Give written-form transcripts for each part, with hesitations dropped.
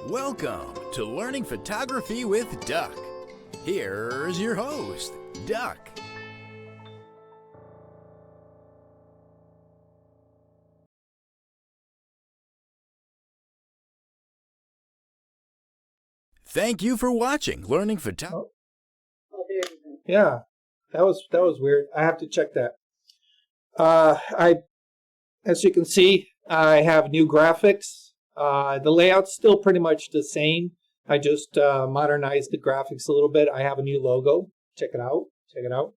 Welcome to Learning Photography with Duck. Here's your host, Duck. Thank you for watching Learning Photography. Yeah, that was weird. I have to check that. As you can see, I have new graphics. The layout's still pretty much the same. I just modernized the graphics a little bit. I have a new logo. Check it out. Check it out.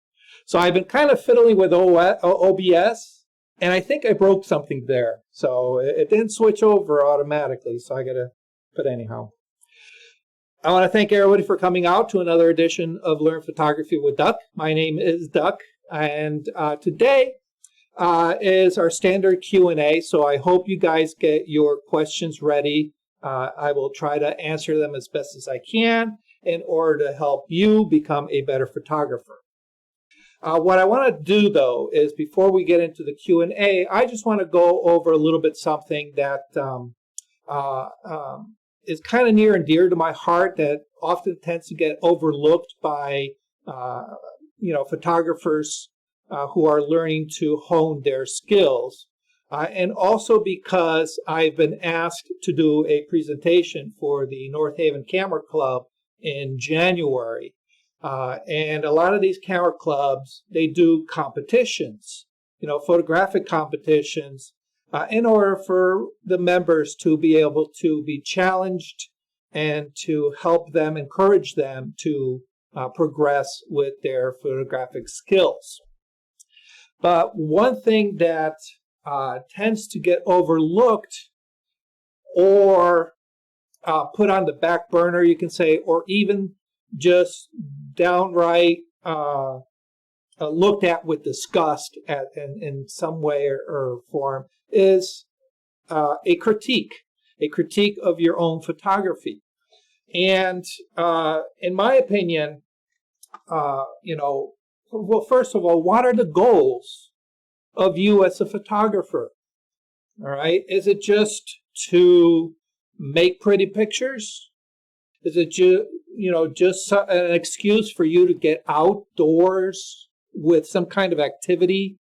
So I've been kind of fiddling with OBS, and I think I broke something there. So it didn't switch over automatically. So I gotta. But anyhow. I want to thank everybody for coming out to another edition of Learn Photography with Duck. My name is Duck, and today is our standard Q&A, so I hope you guys get your questions ready. I will try to answer them as best as I can in order to help you become a better photographer. What I want to do, though, is before we get into the Q&A, I just want to go over a little bit something that is kind of near and dear to my heart that often tends to get overlooked by photographers who are learning to hone their skills, and also because I've been asked to do a presentation for the North Haven Camera Club in January, and a lot of these camera clubs, they do competitions, photographic competitions, in order for the members to be able to be challenged and to help them, encourage them to progress with their photographic skills. But one thing that tends to get overlooked or put on the back burner, you can say, or even just downright looked at with disgust in some way or form, is a critique of your own photography. And in my opinion, well, first of all, what are the goals of you as a photographer? All right, is it just to make pretty pictures? Is it just an excuse for you to get outdoors with some kind of activity?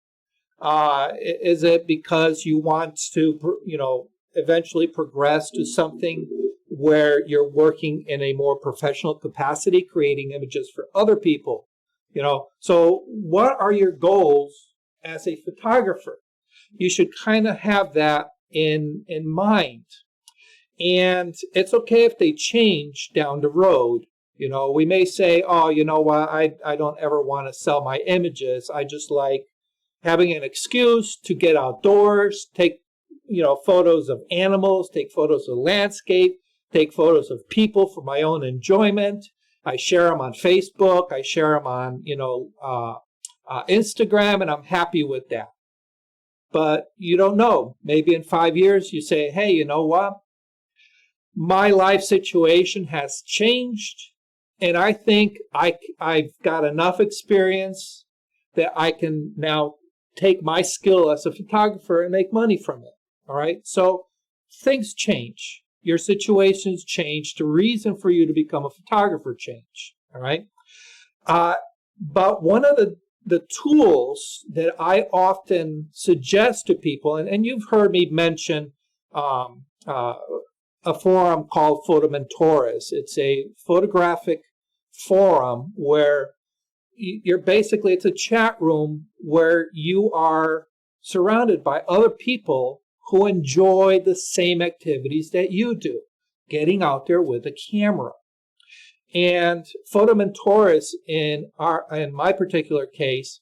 Is it because you want to, eventually progress to something where you're working in a more professional capacity, creating images for other people? So what are your goals as a photographer? You should kind of have that in mind. And it's okay if they change down the road. We may say, oh, you know what, I don't ever want to sell my images. I just like having an excuse to get outdoors, take, photos of animals, take photos of landscape, take photos of people for my own enjoyment. I share them on Facebook. I share them on, Instagram, and I'm happy with that. But you don't know. Maybe in 5 years you say, hey, you know what? My life situation has changed, and I think I've got enough experience that I can now take my skill as a photographer and make money from it. All right? So things change. Your situations change. The reason for you to become a photographer change. All right? But one of the tools that I often suggest to people, and you've heard me mention a forum called Photomentores. It's a photographic forum where it's a chat room where you are surrounded by other people who enjoy the same activities that you do, getting out there with a camera. And Photomentores, in my particular case,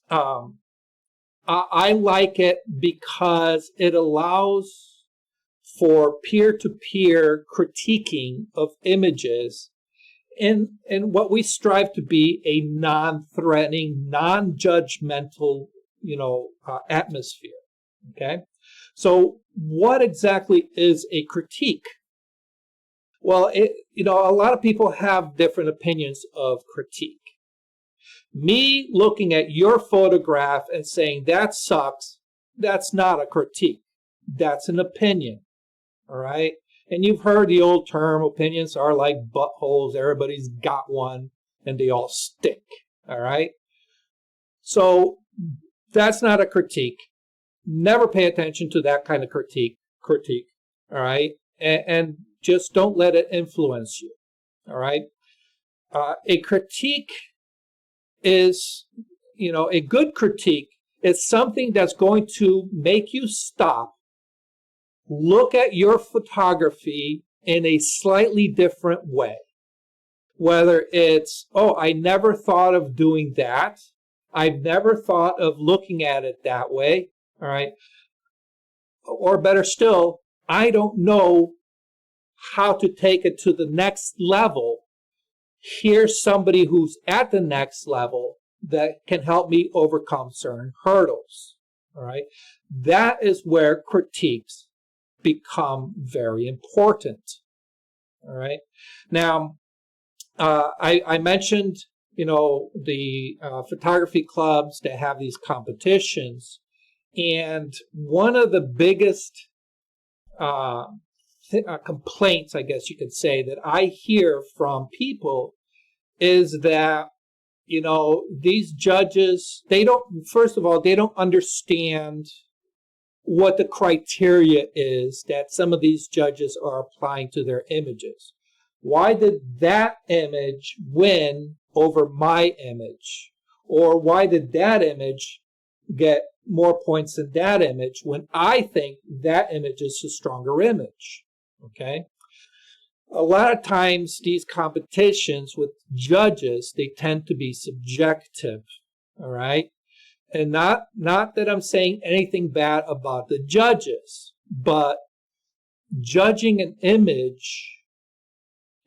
I like it because it allows for peer-to-peer critiquing of images in what we strive to be a non-threatening, non-judgmental, atmosphere. Okay? So what exactly is a critique? Well, a lot of people have different opinions of critique. Me looking at your photograph and saying that sucks, that's not a critique. That's an opinion. All right? And you've heard the old term, opinions are like buttholes. Everybody's got one and they all stink. All right. So that's not a critique. Never pay attention to that kind of critique. All right. And just don't let it influence you. All right. A critique is, a good critique is something that's going to make you stop, look at your photography in a slightly different way. Whether it's, oh, I never thought of doing that. I've never thought of looking at it that way. All right. Or better still, I don't know how to take it to the next level. Here's somebody who's at the next level that can help me overcome certain hurdles. All right. That is where critiques become very important. All right. Now, I mentioned, the photography clubs that have these competitions. And one of the biggest complaints, I guess you could say, that I hear from people is that, these judges, first of all, they don't understand what the criteria is that some of these judges are applying to their images. Why did that image win over my image? Or why did that image get more points than that image when I think that image is a stronger image? Okay. A lot of times these competitions with judges, they tend to be subjective. All right. And not that I'm saying anything bad about the judges, but judging an image,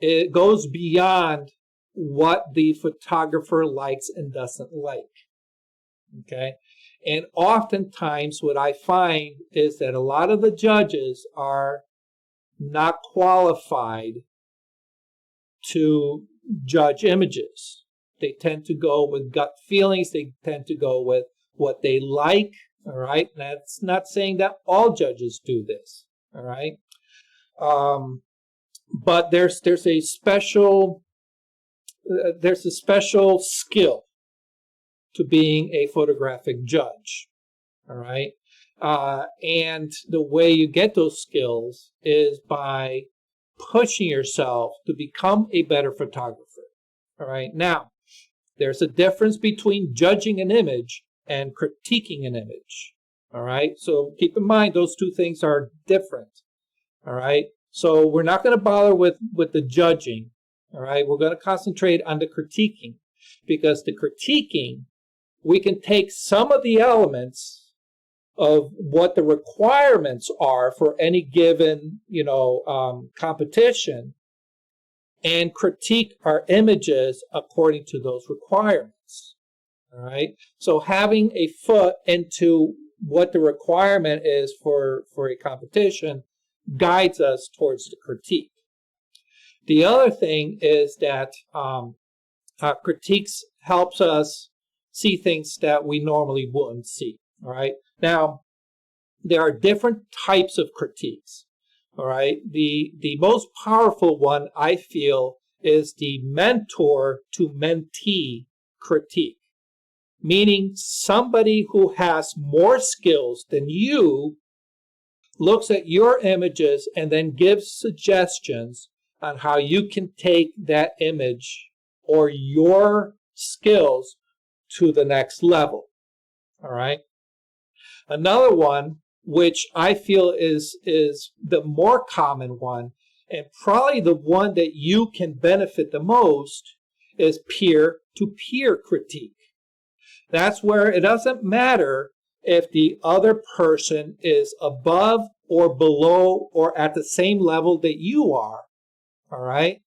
it goes beyond what the photographer likes and doesn't like. Okay. And oftentimes what I find is that a lot of the judges are not qualified to judge images. They tend to go with gut feelings. They tend to go with what they like. All right. That's not saying that all judges do this. All right. But there's a special skill to being a photographic judge. All right. And the way you get those skills is by pushing yourself to become a better photographer. All right. Now, there's a difference between judging an image and critiquing an image. All right. So keep in mind those two things are different. All right. So we're not going to bother with the judging. All right. We're going to concentrate on the critiquing, because the critiquing, we can take some of the elements of what the requirements are for any given, competition, and critique our images according to those requirements. All right. So having a foot into what the requirement is for a competition guides us towards the critique. The other thing is that critiques helps us see things that we normally wouldn't see. All right. Now, there are different types of critiques. All right. The most powerful one, I feel, is the mentor to mentee critique, meaning somebody who has more skills than you looks at your images and then gives suggestions on how you can take that image or your skills to the next level. All right. Another one, which I feel is the more common one, and probably the one that you can benefit the most, is peer-to-peer critique. That's where it doesn't matter if the other person is above or below or at the same level that you are. All right.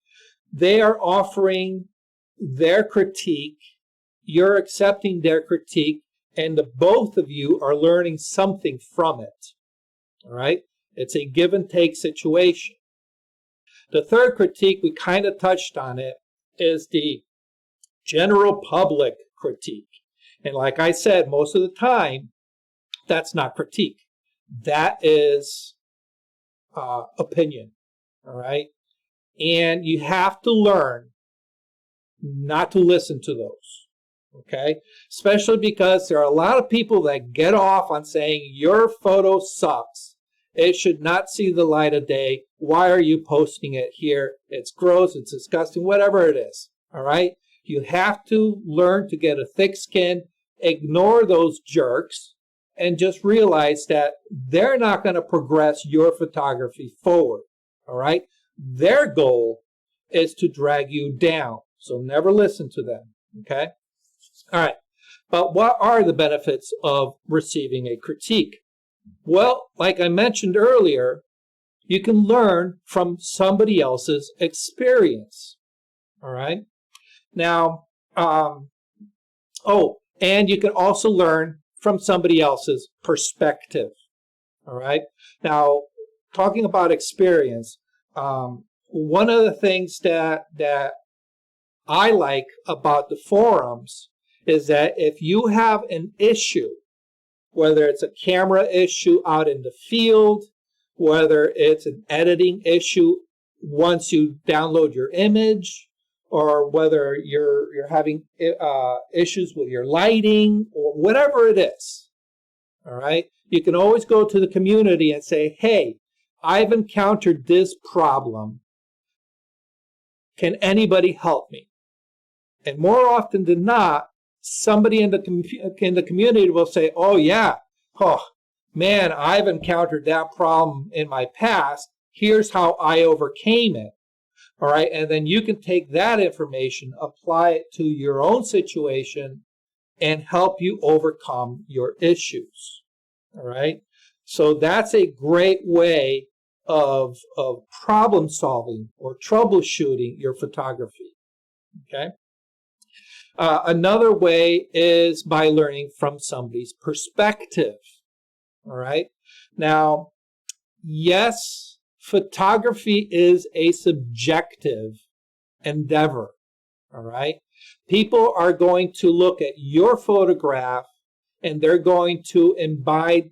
They are offering their critique. You're accepting their critique, and the both of you are learning something from it. All right. It's a give and take situation. The third critique, we kind of touched on it, is the general public critique. And like I said, most of the time, that's not critique. That is opinion. all right? And you have to learn not to listen to those, okay? Especially because there are a lot of people that get off on saying, your photo sucks. It should not see the light of day. Why are you posting it here? It's gross, it's disgusting, whatever it is, all right? You have to learn to get a thick skin, ignore those jerks, and just realize that they're not going to progress your photography forward, all right? Their goal is to drag you down, so never listen to them, okay? All right, but what are the benefits of receiving a critique? Well, like I mentioned earlier, you can learn from somebody else's experience, all right? Now, and you can also learn from somebody else's perspective, all right? Now, talking about experience, one of the things that I like about the forums is that if you have an issue, whether it's a camera issue out in the field, whether it's an editing issue once you download your image, or whether you're having issues with your lighting, or whatever it is, all right? You can always go to the community and say, hey, I've encountered this problem. Can anybody help me? And more often than not, somebody in the community will say, oh yeah, oh man, I've encountered that problem in my past. Here's how I overcame it. All right, and then you can take that information, apply it to your own situation, and help you overcome your issues. All right, so that's a great way of problem solving or troubleshooting your photography. Okay. Another way is by learning from somebody's perspective. All right. Now, yes, photography is a subjective endeavor. All right. People are going to look at your photograph and they're going to imbibe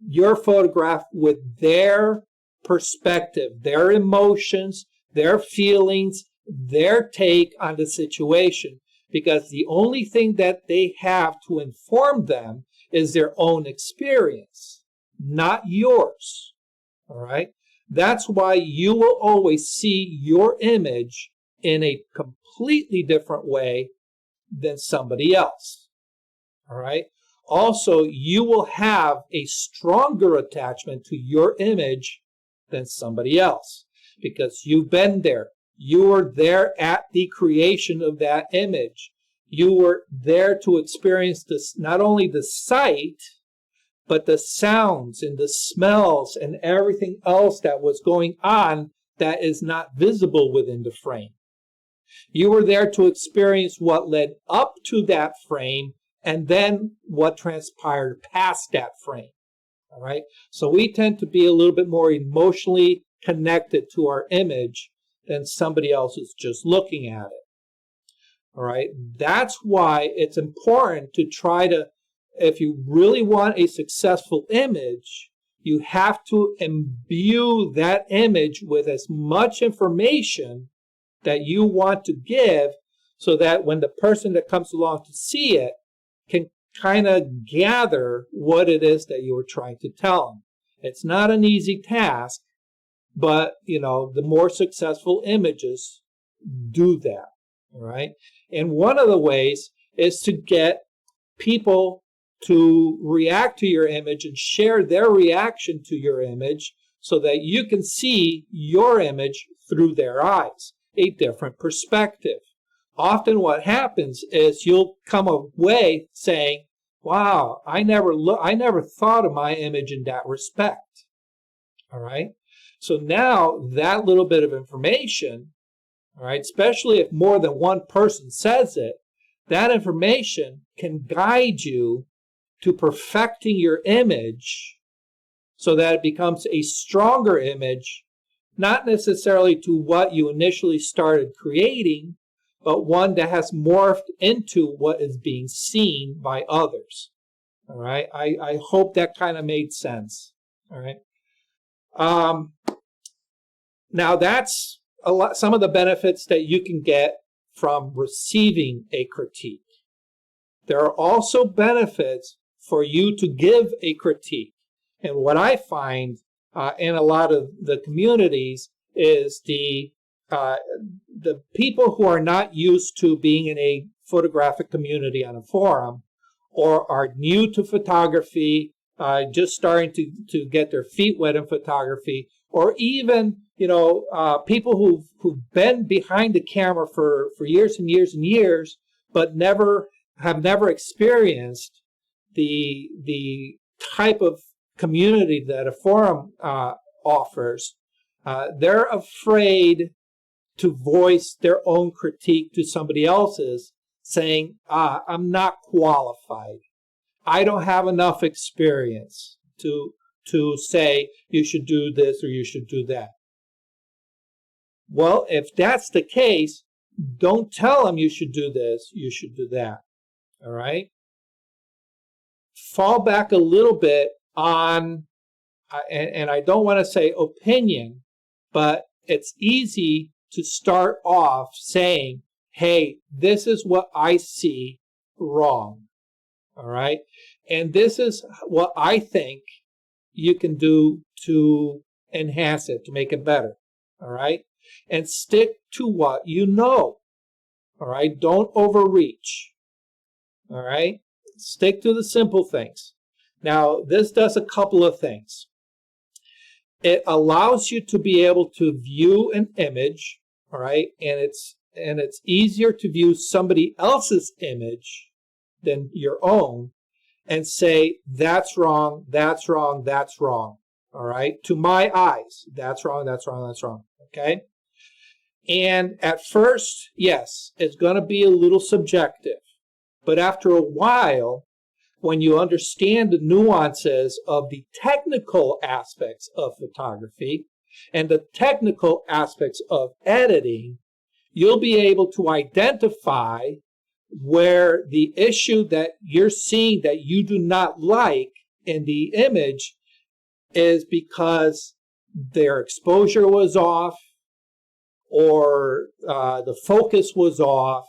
your photograph with their perspective, their emotions, their feelings, their take on the situation. Because the only thing that they have to inform them is their own experience, not yours. All right? That's why you will always see your image in a completely different way than somebody else. All right? Also, you will have a stronger attachment to your image than somebody else because you've been there. You were there at the creation of that image. You were there to experience this, not only the sight, but the sounds and the smells and everything else that was going on that is not visible within the frame. You were there to experience what led up to that frame and then what transpired past that frame. All right? So we tend to be a little bit more emotionally connected to our image than somebody else is just looking at it. All right? That's why it's important to try to, if you really want a successful image, you have to imbue that image with as much information that you want to give so that when the person that comes along to see it can kind of gather what it is that you were trying to tell them. It's not an easy task, but, you know, the more successful images do that, all right? And one of the ways is to get people to react to your image and share their reaction to your image so that you can see your image through their eyes, a different perspective. Often what happens is you'll come away saying, wow, I never thought of my image in that respect. All right? So now that little bit of information, all right, especially if more than one person says it, that information can guide you to perfecting your image so that it becomes a stronger image, not necessarily to what you initially started creating, but one that has morphed into what is being seen by others. All right, I hope that kind of made sense. All right. Now that's some of the benefits that you can get from receiving a critique. There are also benefits for you to give a critique. And what I find in a lot of the communities is the people who are not used to being in a photographic community on a forum, or are new to photography, just starting to get their feet wet in photography, or even people who've been behind the camera for years and years and years, but have never experienced the type of community that a forum offers. They're afraid to voice their own critique to somebody else's, saying, I'm not qualified. I don't have enough experience to say you should do this or you should do that. Well, if that's the case, don't tell them you should do this, you should do that. All right? Fall back a little bit on, and I don't want to say opinion, but it's easy to start off saying, hey, this is what I see wrong. All right? And this is what I think you can do to enhance it, to make it better. All right? And stick to what you know. All right? Don't overreach. All right? Stick to the simple things. Now, this does a couple of things. It allows you to be able to view an image, all right? And it's easier to view somebody else's image than your own and say, that's wrong, that's wrong, that's wrong, all right? To my eyes, that's wrong, that's wrong, that's wrong, okay? And at first, yes, it's going to be a little subjective. But after a while, when you understand the nuances of the technical aspects of photography and the technical aspects of editing, you'll be able to identify where the issue that you're seeing that you do not like in the image is because their exposure was off, or the focus was off,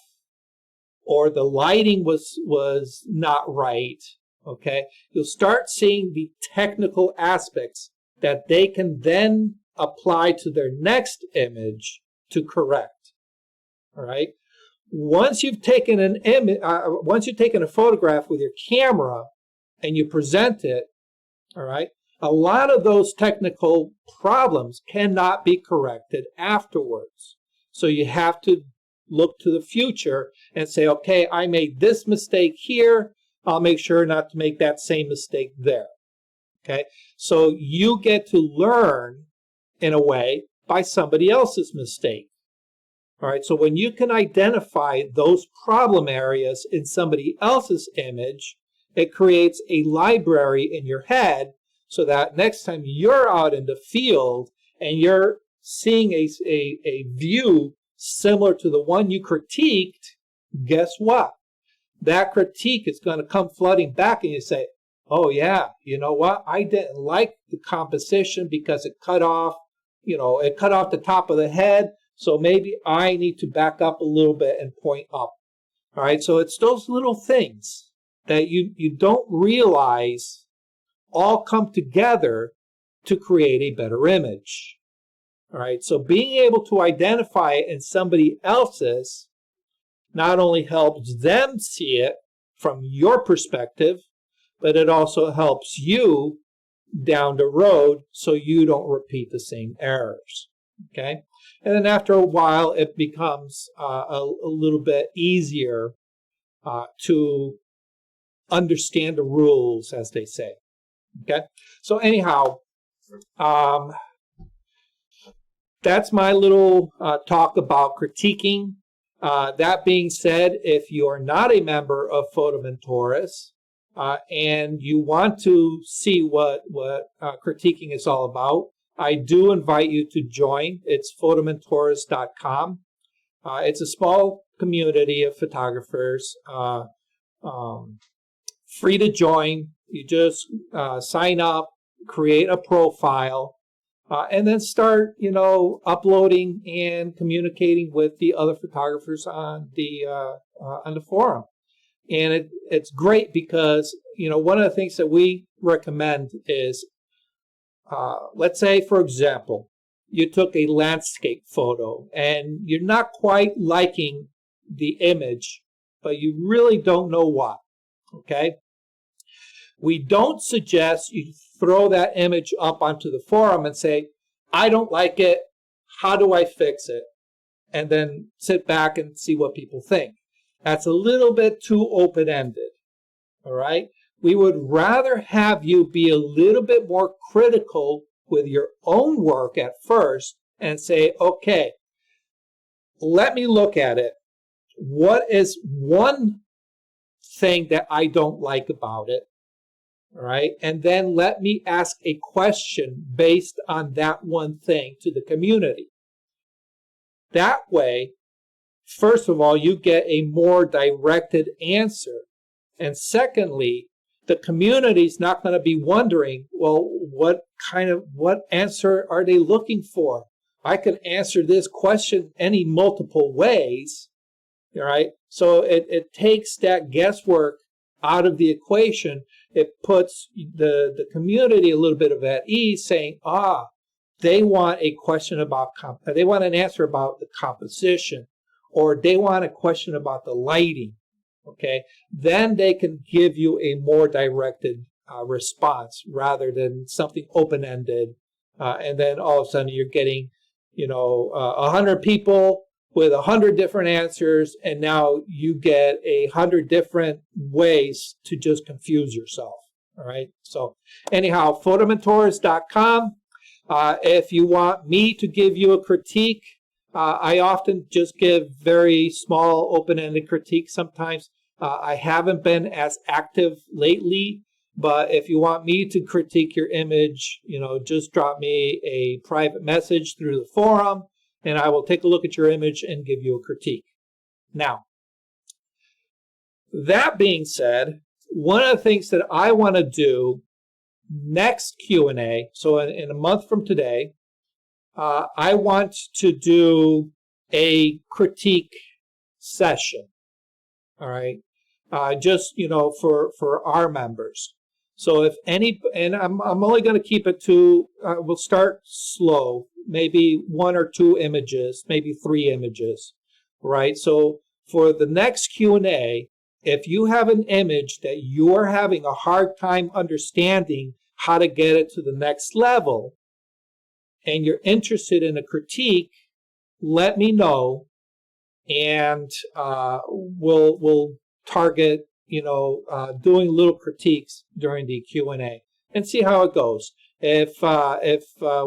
or the lighting was not right, okay? You'll start seeing the technical aspects that they can then apply to their next image to correct, all right? Once you've taken an image, once you've taken a photograph with your camera and you present it, all right, a lot of those technical problems cannot be corrected afterwards. So you have to look to the future and say, okay, I made this mistake here. I'll make sure not to make that same mistake there. Okay, so you get to learn in a way by somebody else's mistake. All right, so when you can identify those problem areas in somebody else's image, it creates a library in your head so that next time you're out in the field and you're seeing a view similar to the one you critiqued, guess what? That critique is going to come flooding back and you say, oh yeah, you know what? I didn't like the composition because it cut off, it cut off the top of the head. So maybe I need to back up a little bit and point up. All right. So it's those little things that you don't realize all come together to create a better image. All right, so being able to identify it in somebody else's not only helps them see it from your perspective, but it also helps you down the road so you don't repeat the same errors. Okay, and then after a while, it becomes a little bit easier to understand the rules, as they say. Okay, so anyhow, that's my little talk about critiquing. That being said, if you are not a member of Photomentores and you want to see what critiquing is all about, I do invite you to join. It's photomentores.com. It's a small community of photographers, free to join. You just sign up, create a profile. and then start, uploading and communicating with the other photographers on the forum. And it's great because, one of the things that we recommend is, let's say, for example, you took a landscape photo and you're not quite liking the image, but you really don't know why, okay? We don't suggest you throw that image up onto the forum and say, I don't like it, how do I fix it? And then sit back and see what people think. That's a little bit too open-ended, all right? We would rather have you be a little bit more critical with your own work at first and say, okay, let me look at it. What is one thing that I don't like about it? All right, and then let me ask a question based on that one thing to the community. That way, first of all, you get a more directed answer. And secondly, the community's not going to be wondering, well, what answer are they looking for? I can answer this question any multiple ways, all right? So it takes that guesswork out of the equation. It puts the community a little bit of at ease, saying, they want a question about, they want an answer about the composition, or they want a question about the lighting, okay? Then they can give you a more directed response rather than something open-ended. And then all of a sudden you're getting, 100 people with 100 different answers, and now you get 100 different ways to just confuse yourself, all right? So anyhow, photomentors.com. If you want me to give you a critique, I often just give very small, open-ended critiques sometimes. I haven't been as active lately, but if you want me to critique your image, just drop me a private message through the forum, and I will take a look at your image and give you a critique. Now, that being said, one of the things that I want to do next Q&A, so in a month from today, I want to do a critique session, all right? Just, for our members. So if any, and I'm only going to keep it to, we'll start slow, maybe 1 or 2 images, maybe 3 images, right? So for the next Q&A, if you have an image that you're having a hard time understanding how to get it to the next level, and you're interested in a critique, let me know, and we'll target, doing little critiques during the Q&A and see how it goes. If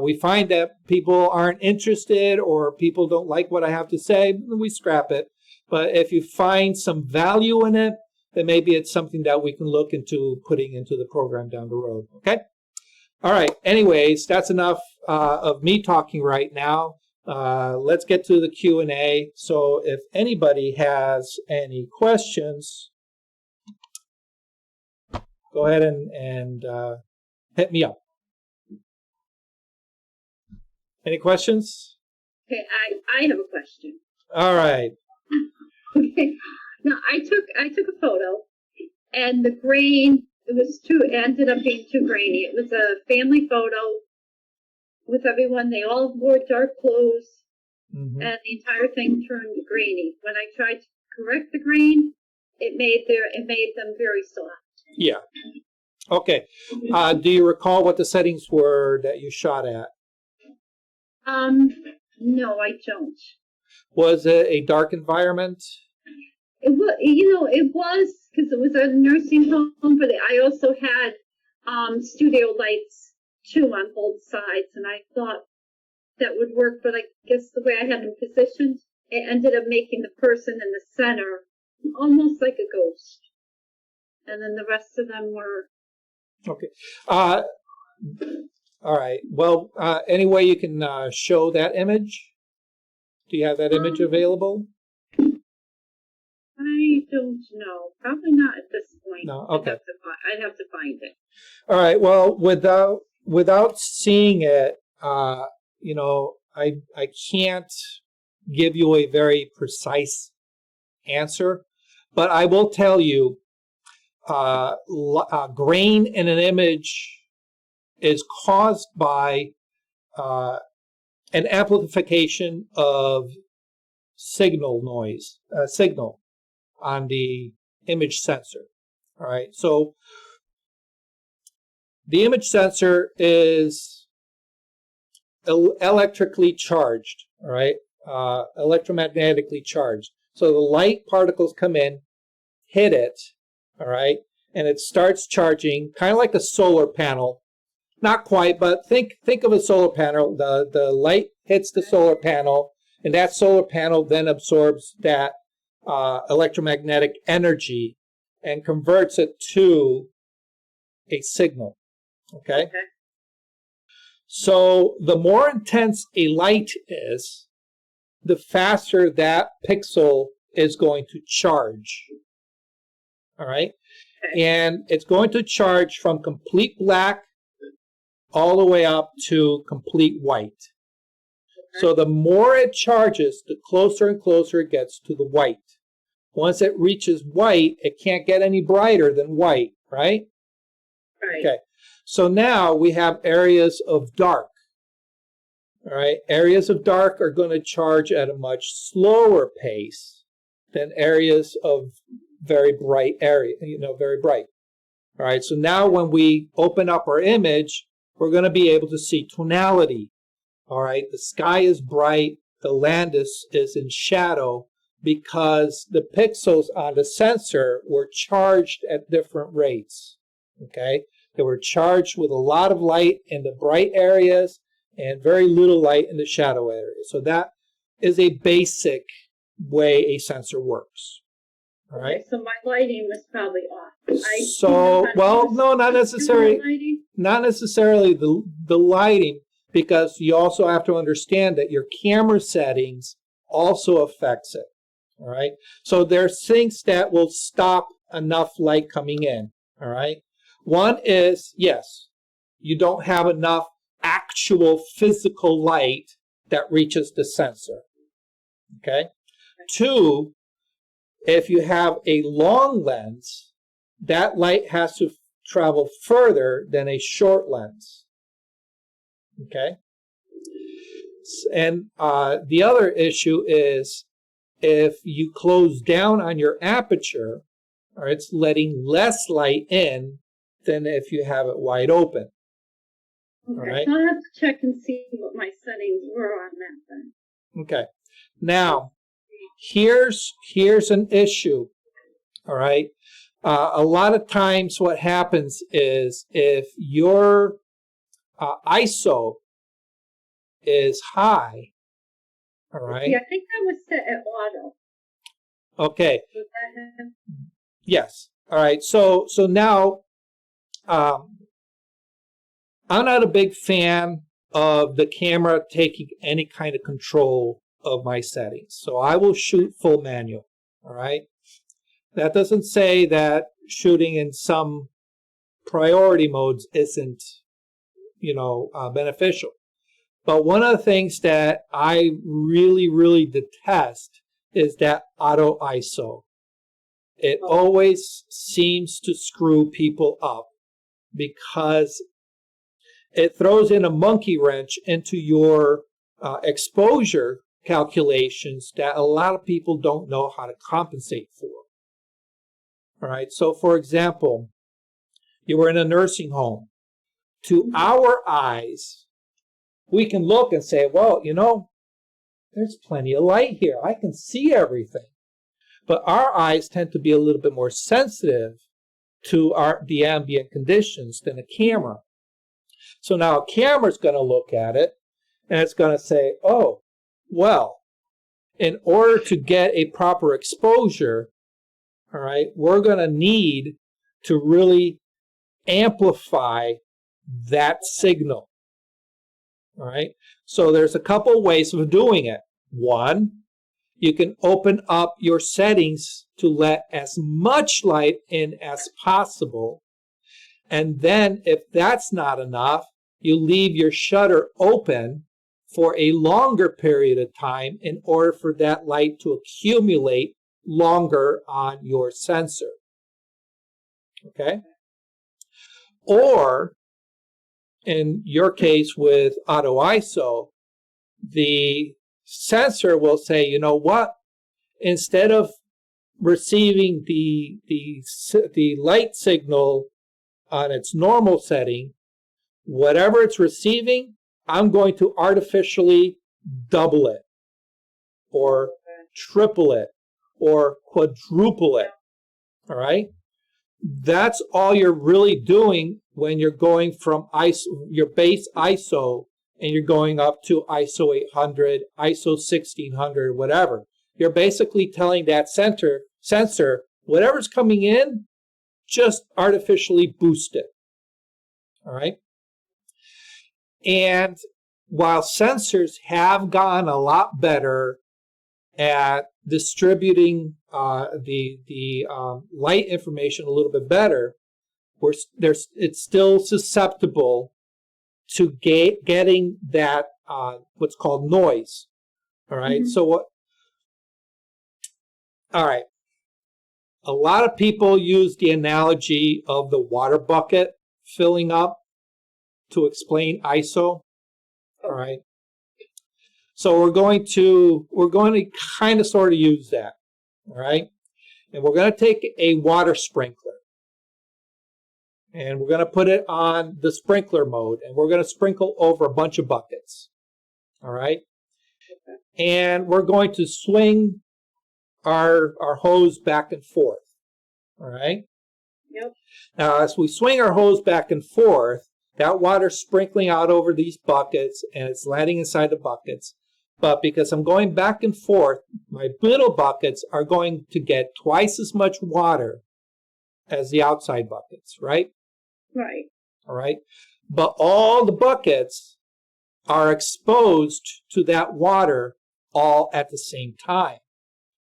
we find that people aren't interested or people don't like what I have to say, we scrap it. But if you find some value in it, then maybe it's something that we can look into putting into the program down the road, okay? All right, anyways, that's enough of me talking right now. Let's get to the Q&A. So if anybody has any questions, go ahead and hit me up. Any questions? Okay, I have a question. All right. Okay. Now I took a photo, and the grain ended up being too grainy. It was a family photo with everyone. They all wore dark clothes, and the entire thing turned grainy. When I tried to correct the grain, it made them very soft. Yeah. Okay. Do you recall what the settings were that you shot at? No, I don't. Was it a dark environment? It was, it was, because it was a nursing home, but I also had studio lights too on both sides, and I thought that would work, but I guess the way I had them positioned, it ended up making the person in the center almost like a ghost, and then the rest of them were. Okay. All right. Well, any way you can show that image? Do you have that image available? I don't know. Probably not at this point. No. Okay. I'd have to find it. All right. Well, without seeing it, I can't give you a very precise answer, but I will tell you, grain in an image is caused by an amplification of signal on the image sensor. All right, so the image sensor is electrically charged, all right, electromagnetically charged. So the light particles come in, hit it, all right, and it starts charging, kind of like a solar panel. Not quite, but think of a solar panel. The light hits the solar panel, and that solar panel then absorbs that electromagnetic energy and converts it to a signal. Okay? So the more intense a light is, the faster that pixel is going to charge. All right? And it's going to charge from complete black all the way up to complete white. So the more it charges, the closer and closer it gets to the white. Once it reaches white, it can't get any brighter than white, right? Right. Okay. So now we have areas of dark. All right. Areas of dark are going to charge at a much slower pace than areas of very bright area, very bright. All right. So now when we open up our image, we're going to be able to see tonality. All right. The sky is bright. The land is in shadow because the pixels on the sensor were charged at different rates. Okay. They were charged with a lot of light in the bright areas and very little light in the shadow areas. So that is a basic way a sensor works. All right. Okay, so my lighting was probably off. Not necessarily. Not necessarily the lighting, because you also have to understand that your camera settings also affects it. All right. So there's things that will stop enough light coming in. All right. One is, yes, you don't have enough actual physical light that reaches the sensor. Okay. Two, if you have a long lens, that light has to travel further than a short lens. Okay? And the other issue is if you close down on your aperture, or it's letting less light in than if you have it wide open. Okay, all right? So I'll have to check and see what my settings were on that then. Okay. Now, here's an issue. All right. A lot of times what happens is if your ISO is high, all right. Yeah, I think that was set at auto. Okay. Was that him? Yes. All right. So now I'm not a big fan of the camera taking any kind of control of my settings. So I will shoot full manual. All right. That doesn't say that shooting in some priority modes isn't, beneficial. But one of the things that I really, really detest is that auto ISO. It always seems to screw people up because it throws in a monkey wrench into your exposure calculations that a lot of people don't know how to compensate for. All right. So, for example, you were in a nursing home. To our eyes, we can look and say, well, there's plenty of light here. I can see everything. But our eyes tend to be a little bit more sensitive to the ambient conditions than a camera. So now a camera's going to look at it and it's going to say, oh, well, in order to get a proper exposure, all right, we're going to need to really amplify that signal. All right. So there's a couple ways of doing it. One, you can open up your settings to let as much light in as possible. And then if that's not enough, you leave your shutter open for a longer period of time in order for that light to accumulate longer on your sensor. Okay? Or, in your case with auto ISO, the sensor will say, you know what? Instead of receiving the light signal on its normal setting, whatever it's receiving, I'm going to artificially double it, or triple it, or quadruple it. All right? That's all you're really doing when you're going from your base ISO and you're going up to ISO 800, ISO 1600, whatever. You're basically telling that sensor, whatever's coming in, just artificially boost it. All right? And while sensors have gotten a lot better at distributing the light information a little bit better, it's still susceptible to getting that what's called noise. All right. Mm-hmm. All right. A lot of people use the analogy of the water bucket filling up to explain ISO. All right. So we're going to kind of sort of use that. All right. And we're going to take a water sprinkler and we're going to put it on the sprinkler mode and we're going to sprinkle over a bunch of buckets. All right. Okay. And we're going to swing our hose back and forth. All right. Yep. Now, as we swing our hose back and forth, that water's sprinkling out over these buckets and it's landing inside the buckets. But because I'm going back and forth, my middle buckets are going to get twice as much water as the outside buckets, right? Right. All right. But all the buckets are exposed to that water all at the same time.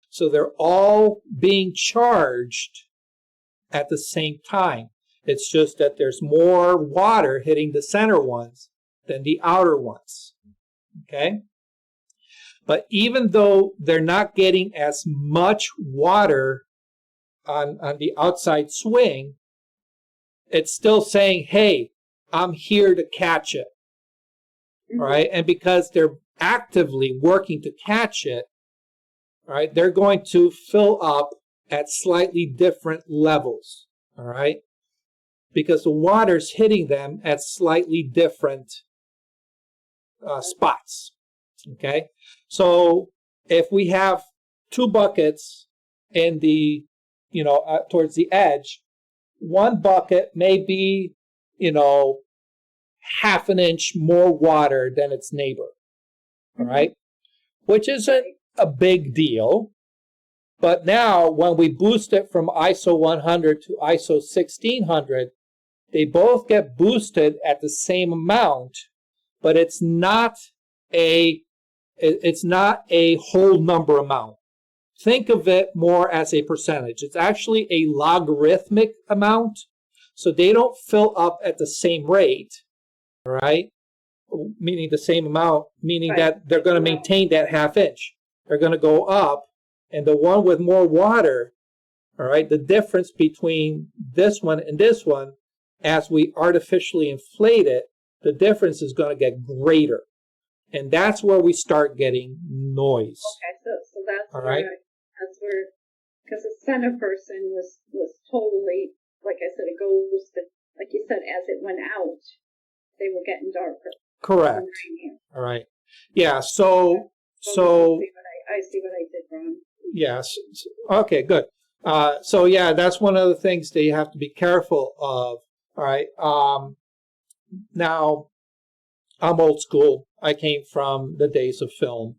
So they're all being charged at the same time. It's just that there's more water hitting the center ones than the outer ones. Okay? But even though they're not getting as much water on the outside swing, it's still saying, hey, I'm here to catch it. Mm-hmm. All right? And because they're actively working to catch it, all right, they're going to fill up at slightly different levels. All right? Because the water's hitting them at slightly different spots. Okay? So if we have two buckets in the, towards the edge, one bucket may be, half an inch more water than its neighbor. All right? Which isn't a big deal. But now when we boost it from ISO 100 to ISO 1600, they both get boosted at the same amount, but it's not a whole number amount. Think of it more as a percentage. It's actually a logarithmic amount, so they don't fill up at the same rate, all right? Meaning the same amount, meaning right. That they're going to maintain that half inch. They're going to go up, and the one with more water, all right, the difference between this one and this one, as we artificially inflate it, the difference is going to get greater. And that's where we start getting noise. Okay, so that's all where, right? That's where, because the center person was totally, like I said, it goes, like you said, as it went out, they were getting darker. Correct. All right. Yeah, so I see what I did wrong. Yes. Okay, good. So yeah, that's one of the things that you have to be careful of. All right. Now, I'm old school. I came from the days of film.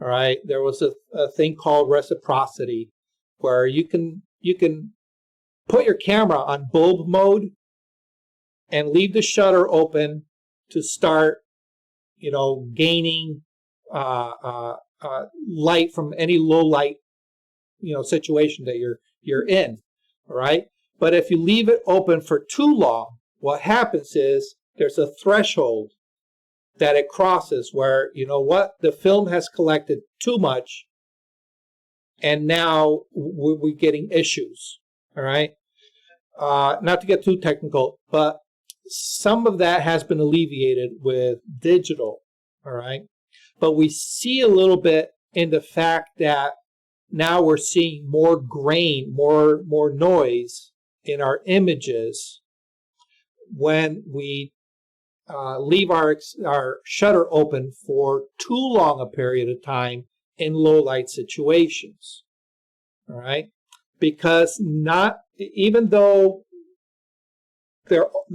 All right. There was a thing called reciprocity, where you can put your camera on bulb mode and leave the shutter open to start, gaining light from any low light, situation that you're in. All right. But if you leave it open for too long, what happens is there's a threshold that it crosses where, you know what, the film has collected too much, and now we're getting issues, all right? Not to get too technical, but some of that has been alleviated with digital, all right? But we see a little bit in the fact that now we're seeing more grain, more noise in our images when we leave our shutter open for too long a period of time in low light situations, all right? Because even though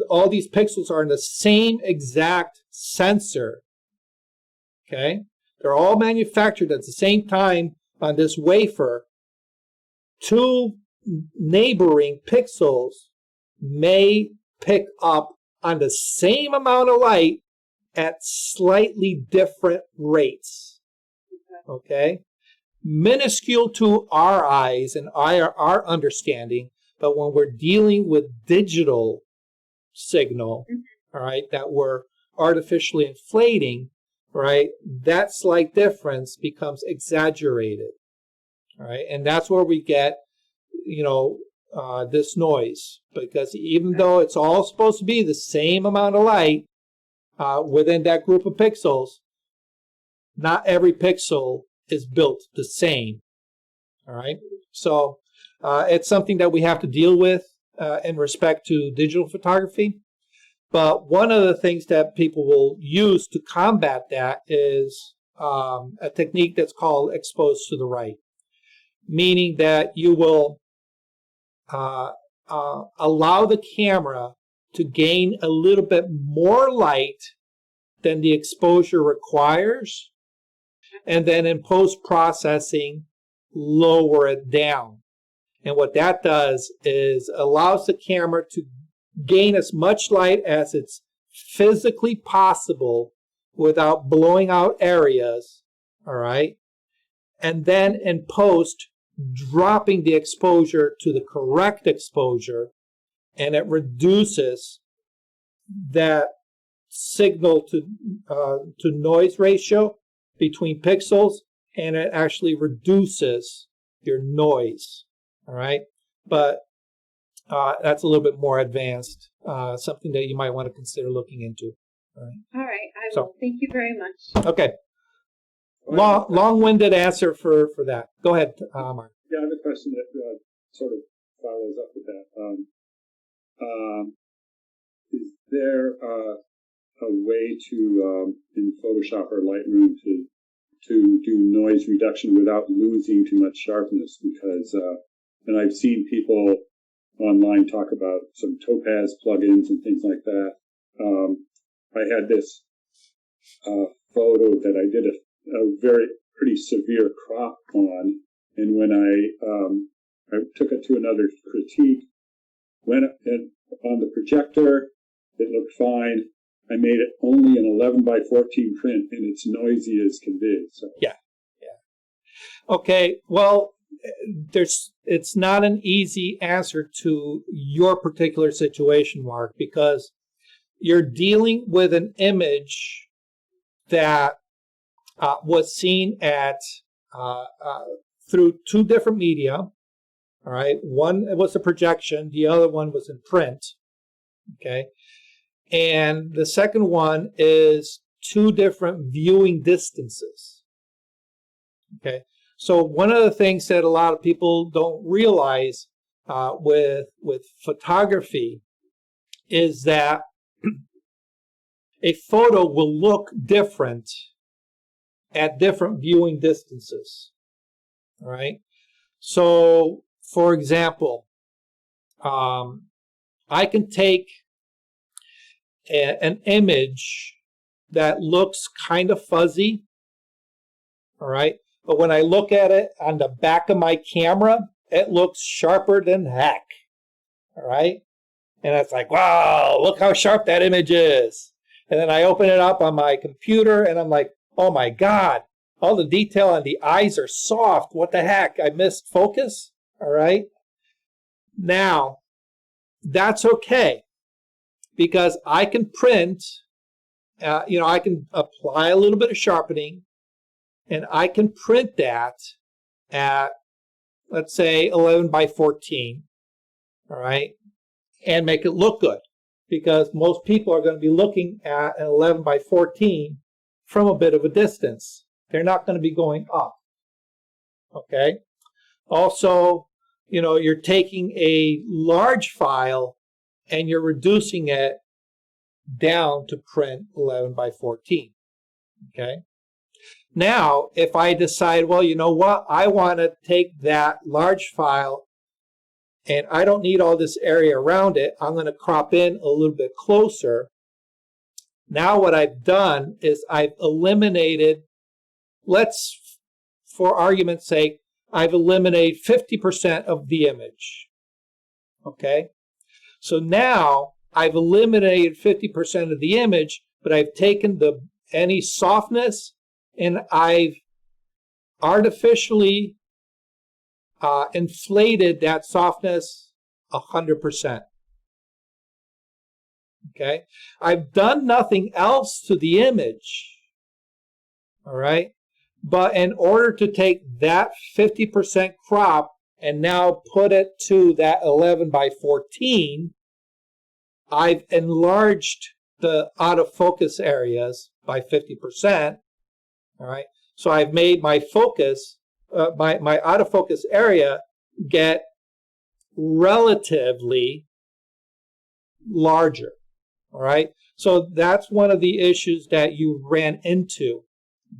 all these pixels are in the same exact sensor, okay? They're all manufactured at the same time on this wafer. Two neighboring pixels may pick up on the same amount of light at slightly different rates, okay? Minuscule to our eyes and our understanding, but when we're dealing with digital signal, all right, that we're artificially inflating, right, that slight difference becomes exaggerated, all right, and that's where we get, you know, this noise, because even though it's all supposed to be the same amount of light within that group of pixels, not every pixel is built the same, all right? So it's something that we have to deal with in respect to digital photography. But one of the things that people will use to combat that is a technique that's called exposed to the right, meaning that you will allow the camera to gain a little bit more light than the exposure requires, and then in post-processing, lower it down. And what that does is allows the camera to gain as much light as it's physically possible without blowing out areas, all right? And then in post, dropping the exposure to the correct exposure, and it reduces that signal to noise ratio between pixels, and it actually reduces your noise, all right? But that's a little bit more advanced, something that you might want to consider looking into. All right, I will. Thank you very much. Okay. Long-winded answer for that. Go ahead, Mark. Yeah, I have a question that sort of follows up with that. Is there a way to, in Photoshop or Lightroom, to do noise reduction without losing too much sharpness? Because, and I've seen people online talk about some Topaz plugins and things like that. I had this photo that I did a pretty severe crop on, and when I took it to another critique, went on the projector, it looked fine. I made it only an 11 by 14 print, and it's noisy as can be. So. Yeah. Okay, well, it's not an easy answer to your particular situation, Mark, because you're dealing with an image that was seen at through two different media. All right, one was a projection, the other one was in print. Okay, and the second one is two different viewing distances. Okay, so one of the things that a lot of people don't realize with photography is that a photo will look different at different viewing distances. All right. So, for example, I can take an image that looks kind of fuzzy. All right. But when I look at it on the back of my camera, it looks sharper than heck. All right. And it's like, wow, look how sharp that image is. And then I open it up on my computer and I'm like, oh my God, all the detail on the eyes are soft. What the heck? I missed focus. All right. Now, that's okay, because I can print, I can apply a little bit of sharpening, and I can print that at, let's say, 11 by 14, all right, and make it look good, because most people are going to be looking at an 11 by 14 from a bit of a distance. They're not going to be going up, okay? Also, you're taking a large file and you're reducing it down to print 11 by 14, okay? Now, if I decide, well, you know what, I want to take that large file and I don't need all this area around it, I'm going to crop in a little bit closer. Now what I've done is I've eliminated, for argument's sake, I've eliminated 50% of the image, okay? So now I've eliminated 50% of the image, but I've taken any softness and I've artificially inflated that softness 100%. Okay? I've done nothing else to the image, all right? But in order to take that 50% crop and now put it to that 11 by 14, I've enlarged the out of focus areas by 50%, all right? So I've made my focus, my out of focus area get relatively larger, all right? So that's one of the issues that you ran into,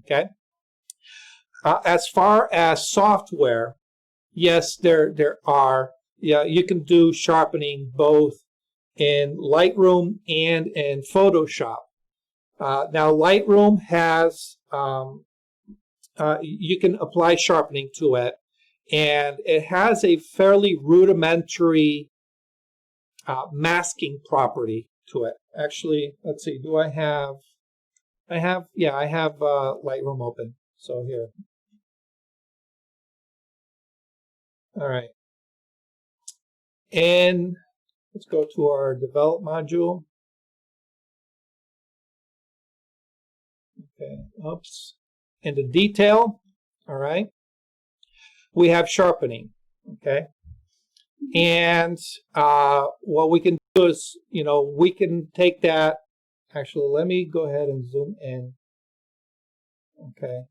okay? As far as software, yes, there are. Yeah, you can do sharpening both in Lightroom and in Photoshop. Now, Lightroom has, you can apply sharpening to it, and it has a fairly rudimentary masking property to it. Actually, let's see, do I have Lightroom open. So here. All right. And let's go to our develop module. Okay, oops. In the detail, all right, we have sharpening, okay? And what we can do is, we can take that. Actually, let me go ahead and zoom in. Okay.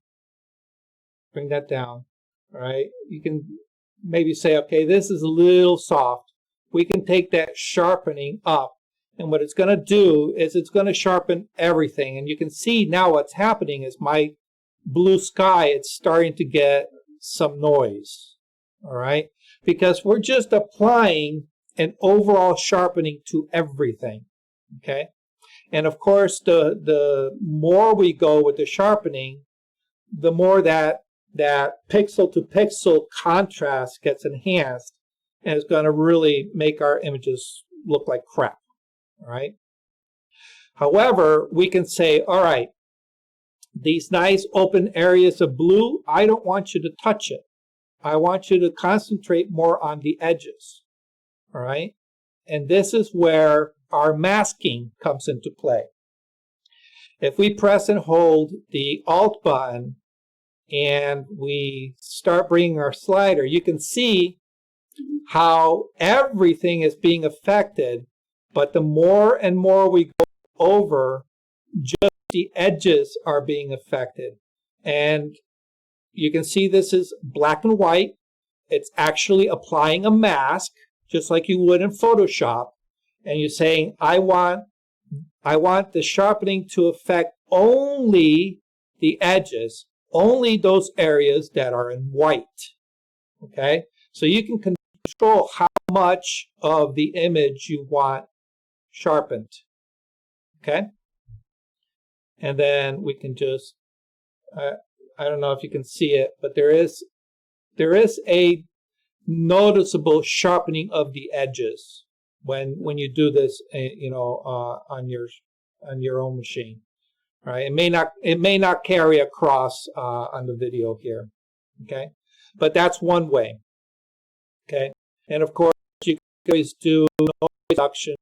Bring that down, all right? You can maybe say, okay, this is a little soft. We can take that sharpening up, and what it's going to do is it's going to sharpen everything. And you can see now what's happening is my blue sky, it's starting to get some noise, all right? Because we're just applying an overall sharpening to everything, okay? And of course, the more we go with the sharpening, the more that pixel to pixel contrast gets enhanced, and it's going to really make our images look like crap, all right? However, we can say, all right, these nice open areas of blue, I don't want you to touch it. I want you to concentrate more on the edges, all right? And this is where our masking comes into play. If we press and hold the Alt button and we start bringing our slider, you can see how everything is being affected, but the more and more we go over, just the edges are being affected. And you can see this is black and white. It's actually applying a mask, just like you would in Photoshop. And you're saying, I want the sharpening to affect only the edges, only those areas that are in white. Okay? So you can control how much of the image you want sharpened. Okay? And then we can just, I don't know if you can see it, but there is a noticeable sharpening of the edges when you do this, on your own machine. Right? It may not carry across on the video here. Okay? But that's one way. Okay? And of course, you can always do noise reduction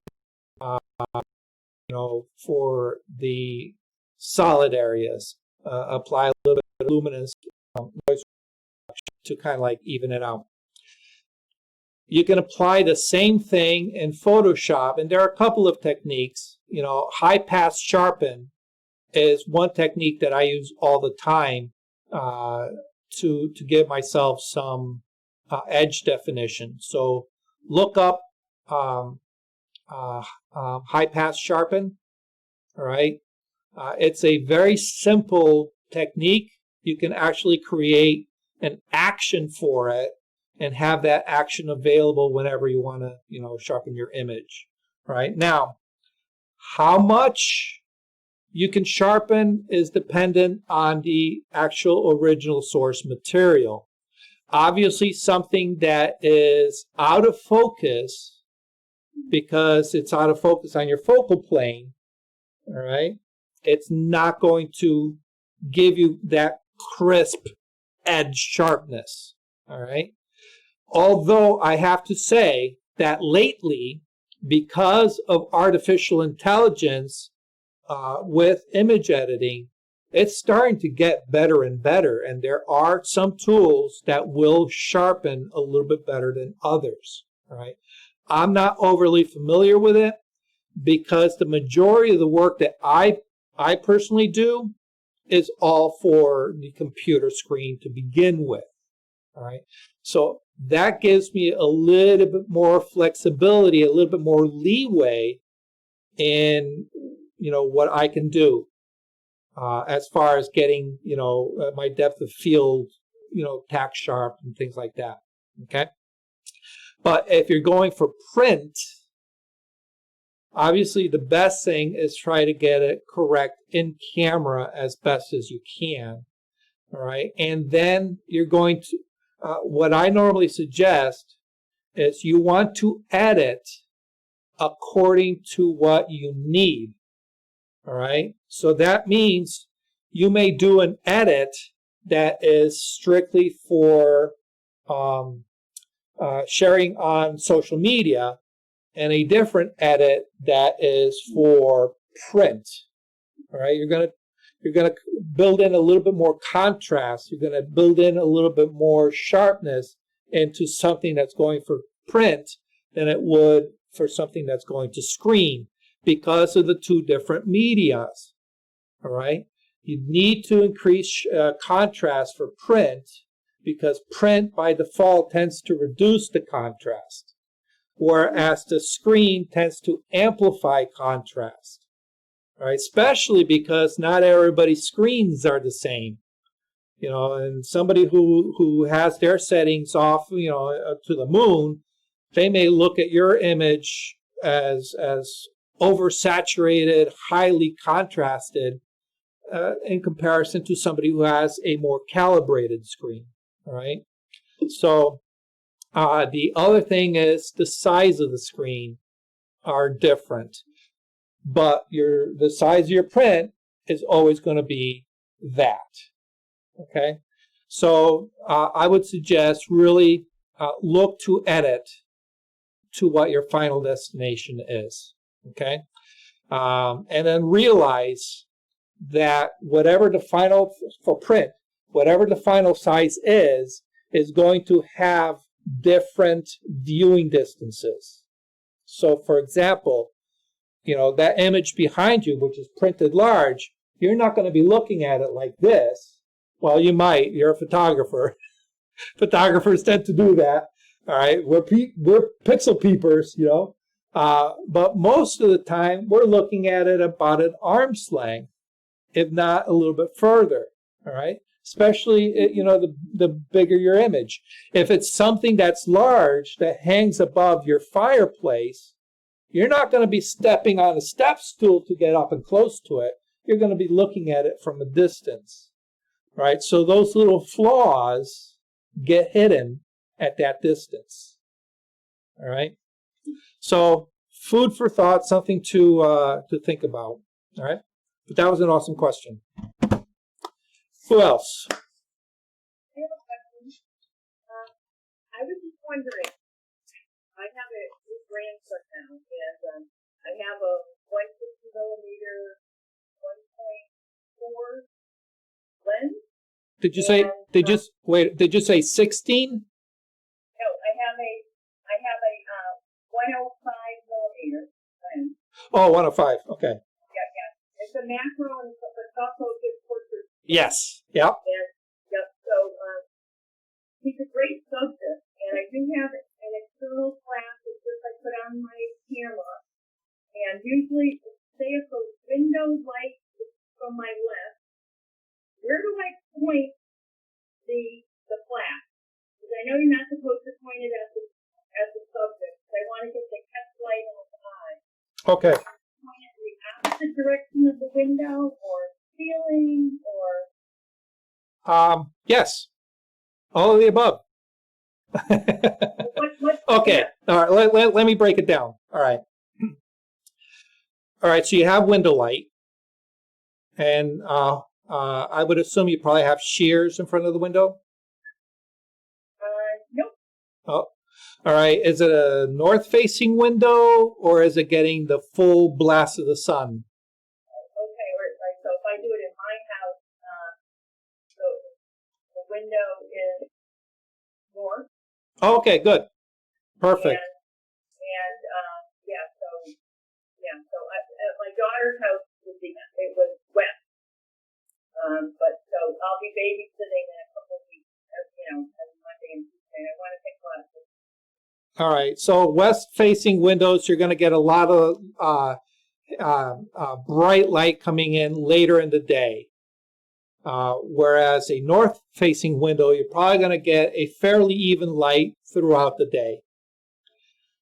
for the solid areas. Apply a little bit of luminance noise to kind of like even it out. You can apply the same thing in Photoshop, and there are a couple of techniques. High pass sharpen is one technique that I use all the time to give myself some edge definition. So look up high pass sharpen. All right, it's a very simple technique. You can actually create an action for it and have that action available whenever you want to, sharpen your image. Right now, how much you can sharpen is dependent on the actual original source material. Obviously, something that is out of focus, because it's out of focus on your focal plane, all right, it's not going to give you that crisp edge sharpness, all right? Although I have to say that lately, because of artificial intelligence with image editing, it's starting to get better and better, and there are some tools that will sharpen a little bit better than others, all right? I'm not overly familiar with it because the majority of the work that I personally do is all for the computer screen to begin with, all right? So that gives me a little bit more flexibility, a little bit more leeway in, what I can do as far as getting, my depth of field, tack sharp and things like that, okay? But if you're going for print, obviously the best thing is try to get it correct in camera as best as you can, all right? And then you're going to, what I normally suggest is you want to edit according to what you need, all right? So that means you may do an edit that is strictly for sharing on social media, and a different edit that is for print. All right, you're gonna build in a little bit more contrast. You're gonna build in a little bit more sharpness into something that's going for print than it would for something that's going to screen, because of the two different medias. All right, you need to increase contrast for print, because print by default tends to reduce the contrast, whereas the screen tends to amplify contrast, right? Especially because not everybody's screens are the same, and somebody who has their settings off, to the moon, they may look at your image as oversaturated, highly contrasted, in comparison to somebody who has a more calibrated screen, all right? So the other thing is the size of the screen are different, but the size of your print is always going to be that, okay? So I would suggest really look to edit to what your final destination is, okay? And then realize that whatever the final, for print, whatever the final size is going to have different viewing distances. So for example, that image behind you, which is printed large, you're not going to be looking at it like this. Well, you might, you're a photographer. Photographers tend to do that. All right, we're pixel peepers, but most of the time we're looking at it about an arm's length, if not a little bit further. All right, especially the bigger your image. If it's something that's large that hangs above your fireplace, you're not going to be stepping on a step stool to get up and close to it. You're going to be looking at it from a distance, right? So those little flaws get hidden at that distance, all right? So food for thought, something to think about, all right? But that was an awesome question. Who else? I have a question. I was just wondering, I have a new grandson now, and I have a 150mm 1.4 lens. Did you say? And, Did you say 16? No, I have a 105mm lens. Oh, 105. Okay. Yeah. It's a macro, and it's also a good portrait. Yes. Yep. And yep. So he's a great subject, and I do have an external flash that I put on my camera, and usually, say if the window light is from my left, where do I point the flash? Because I know you're not supposed to point it at the subject. So I want to get the catch light on the eye. Okay. Point it in the opposite direction of the window, or ceiling, or Yes. All of the above. what? Okay. All right. Let me break it down. All right. All right. So you have window light, and I would assume you probably have shears in front of the window. Nope. Oh. All right. Is it a north-facing window, or is it getting the full blast of the sun? Okay. Right. So if I do it in my house, the window is north. Oh, okay. Good. Perfect. So at my daughter's house it was west. But so I'll be babysitting in a couple of weeks, on Monday and Tuesday. I want to take classes. All right. So west-facing windows, you're going to get a lot of bright light coming in later in the day. Whereas a north-facing window, you're probably going to get a fairly even light throughout the day.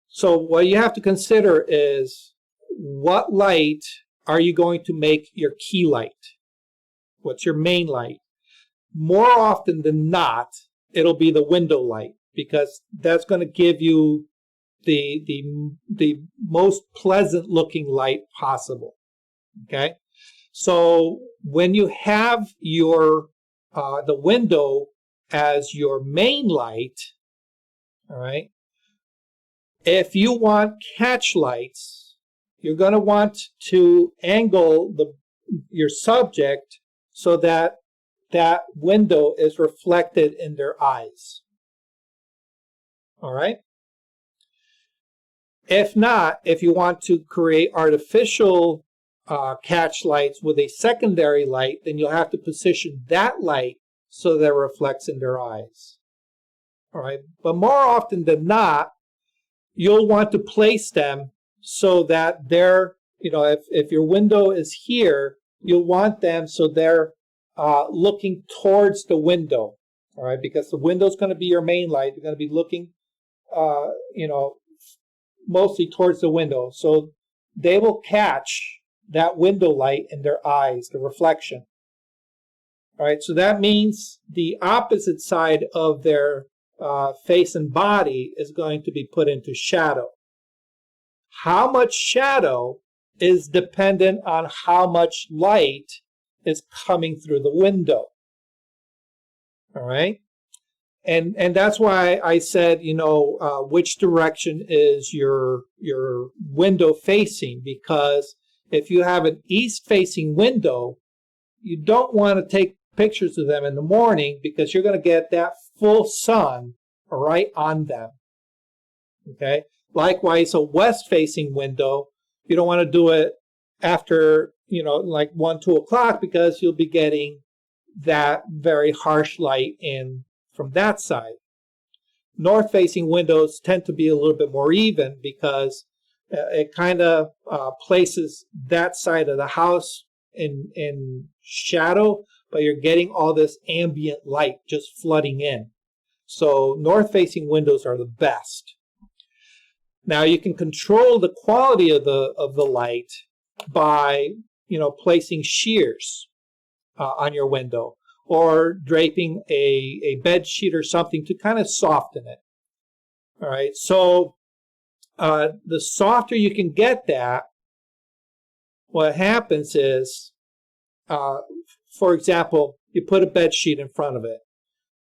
So what you have to consider is, what light are you going to make your key light? What's your main light? More often than not, it'll be the window light, because that's going to give you the most pleasant looking light possible. Okay? So when you have your the window as your main light, all right, if you want catch lights, you're going to want to angle your subject so that that window is reflected in their eyes. All right? If not, if you want to create artificial catch lights with a secondary light, then you'll have to position that light so that it reflects in their eyes. All right? But more often than not, you'll want to place them so that they're, if your window is here, you'll want them so they're looking towards the window, all right? Because the window's going to be your main light. You're going to be looking, mostly towards the window. So they will catch that window light in their eyes, the reflection. All right, so that means the opposite side of their face and body is going to be put into shadow. How much shadow is dependent on how much light is coming through the window. All right? And that's why I said, which direction is your window facing, because if you have an east-facing window, you don't want to take pictures of them in the morning, because you're going to get that full sun right on them. Okay? Likewise, a west-facing window, you don't want to do it after, like 1, 2 o'clock, because you'll be getting that very harsh light in from that side. North-facing windows tend to be a little bit more even, because it kind of places that side of the house in shadow, but you're getting all this ambient light just flooding in. So north-facing windows are the best. Now you can control the quality of the light by placing shears on your window, or draping a bed sheet or something to kind of soften it. All right, so the softer you can get that, what happens is, for example, you put a bed sheet in front of it.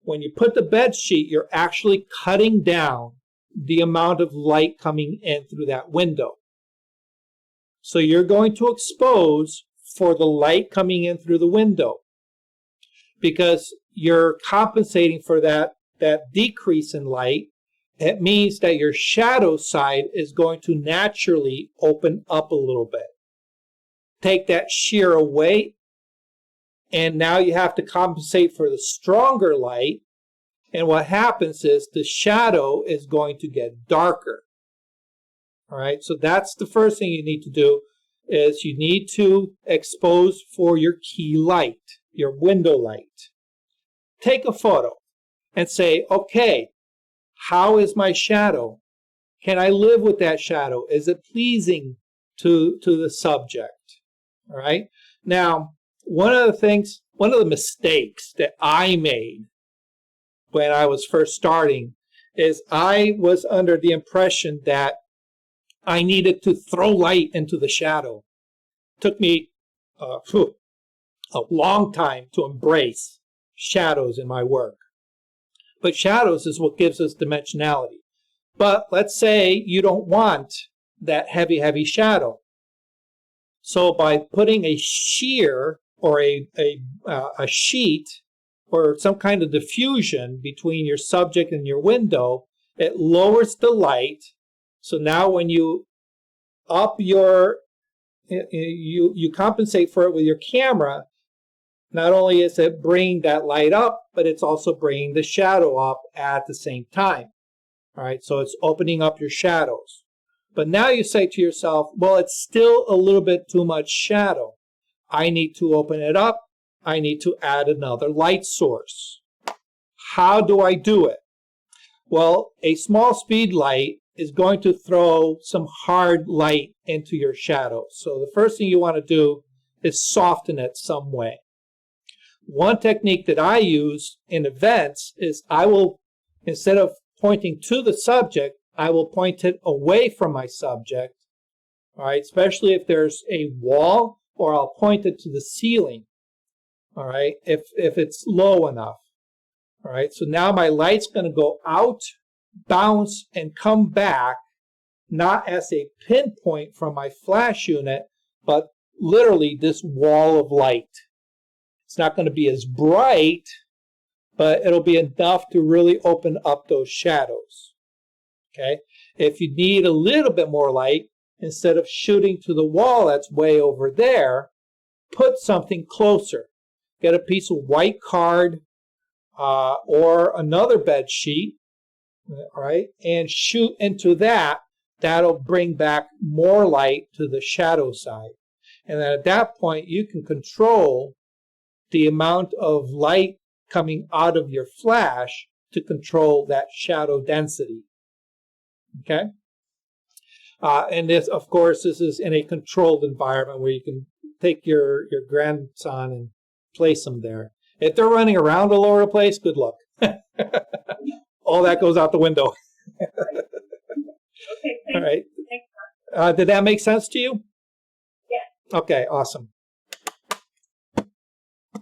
When you put the bed sheet, you're actually cutting down the amount of light coming in through that window. So you're going to expose for the light coming in through the window, because you're compensating for that decrease in light. It means that your shadow side is going to naturally open up a little bit. Take that sheer away, and now you have to compensate for the stronger light. And what happens is the shadow is going to get darker. All right, so that's the first thing you need to do, is you need to expose for your key light, your window light. Take a photo and say, okay, how is my shadow? Can I live with that shadow? Is it pleasing to the subject? All right. Now, one of the mistakes that I made when I was first starting is I was under the impression that I needed to throw light into the shadow. It took me a long time to embrace shadows in my work. But shadows is what gives us dimensionality. But let's say you don't want that heavy shadow. So by putting a sheer or a sheet or some kind of diffusion between your subject and your window, it lowers the light. So now when you up you compensate for it with your camera, not only is it bringing that light up, but it's also bringing the shadow up at the same time. All right, so it's opening up your shadows. But now you say to yourself, well, it's still a little bit too much shadow. I need to open it up. I need to add another light source. How do I do it? Well, a small speed light is going to throw some hard light into your shadow. So the first thing you want to do is soften it some way. One technique that I use in events is I will, instead of pointing to the subject, I will point it away from my subject, all right, especially if there's a wall, or I'll point it to the ceiling, all right, if it's low enough. All right, so now my light's going to go out, bounce, and come back, not as a pinpoint from my flash unit, but literally this wall of light. It's not going to be as bright, but it'll be enough to really open up those shadows. Okay? If you need a little bit more light, instead of shooting to the wall that's way over there, put something closer. Get a piece of white card or another bed sheet, all right, and shoot into that. That'll bring back more light to the shadow side. And then at that point, you can control the amount of light coming out of your flash to control that shadow density. Okay? And this, of course, this is in a controlled environment where you can take your grandson and place them there. If they're running around all over the place, good luck. All that goes out the window. Okay, All right. thanks. Did that make sense to you? Yeah. Okay, awesome.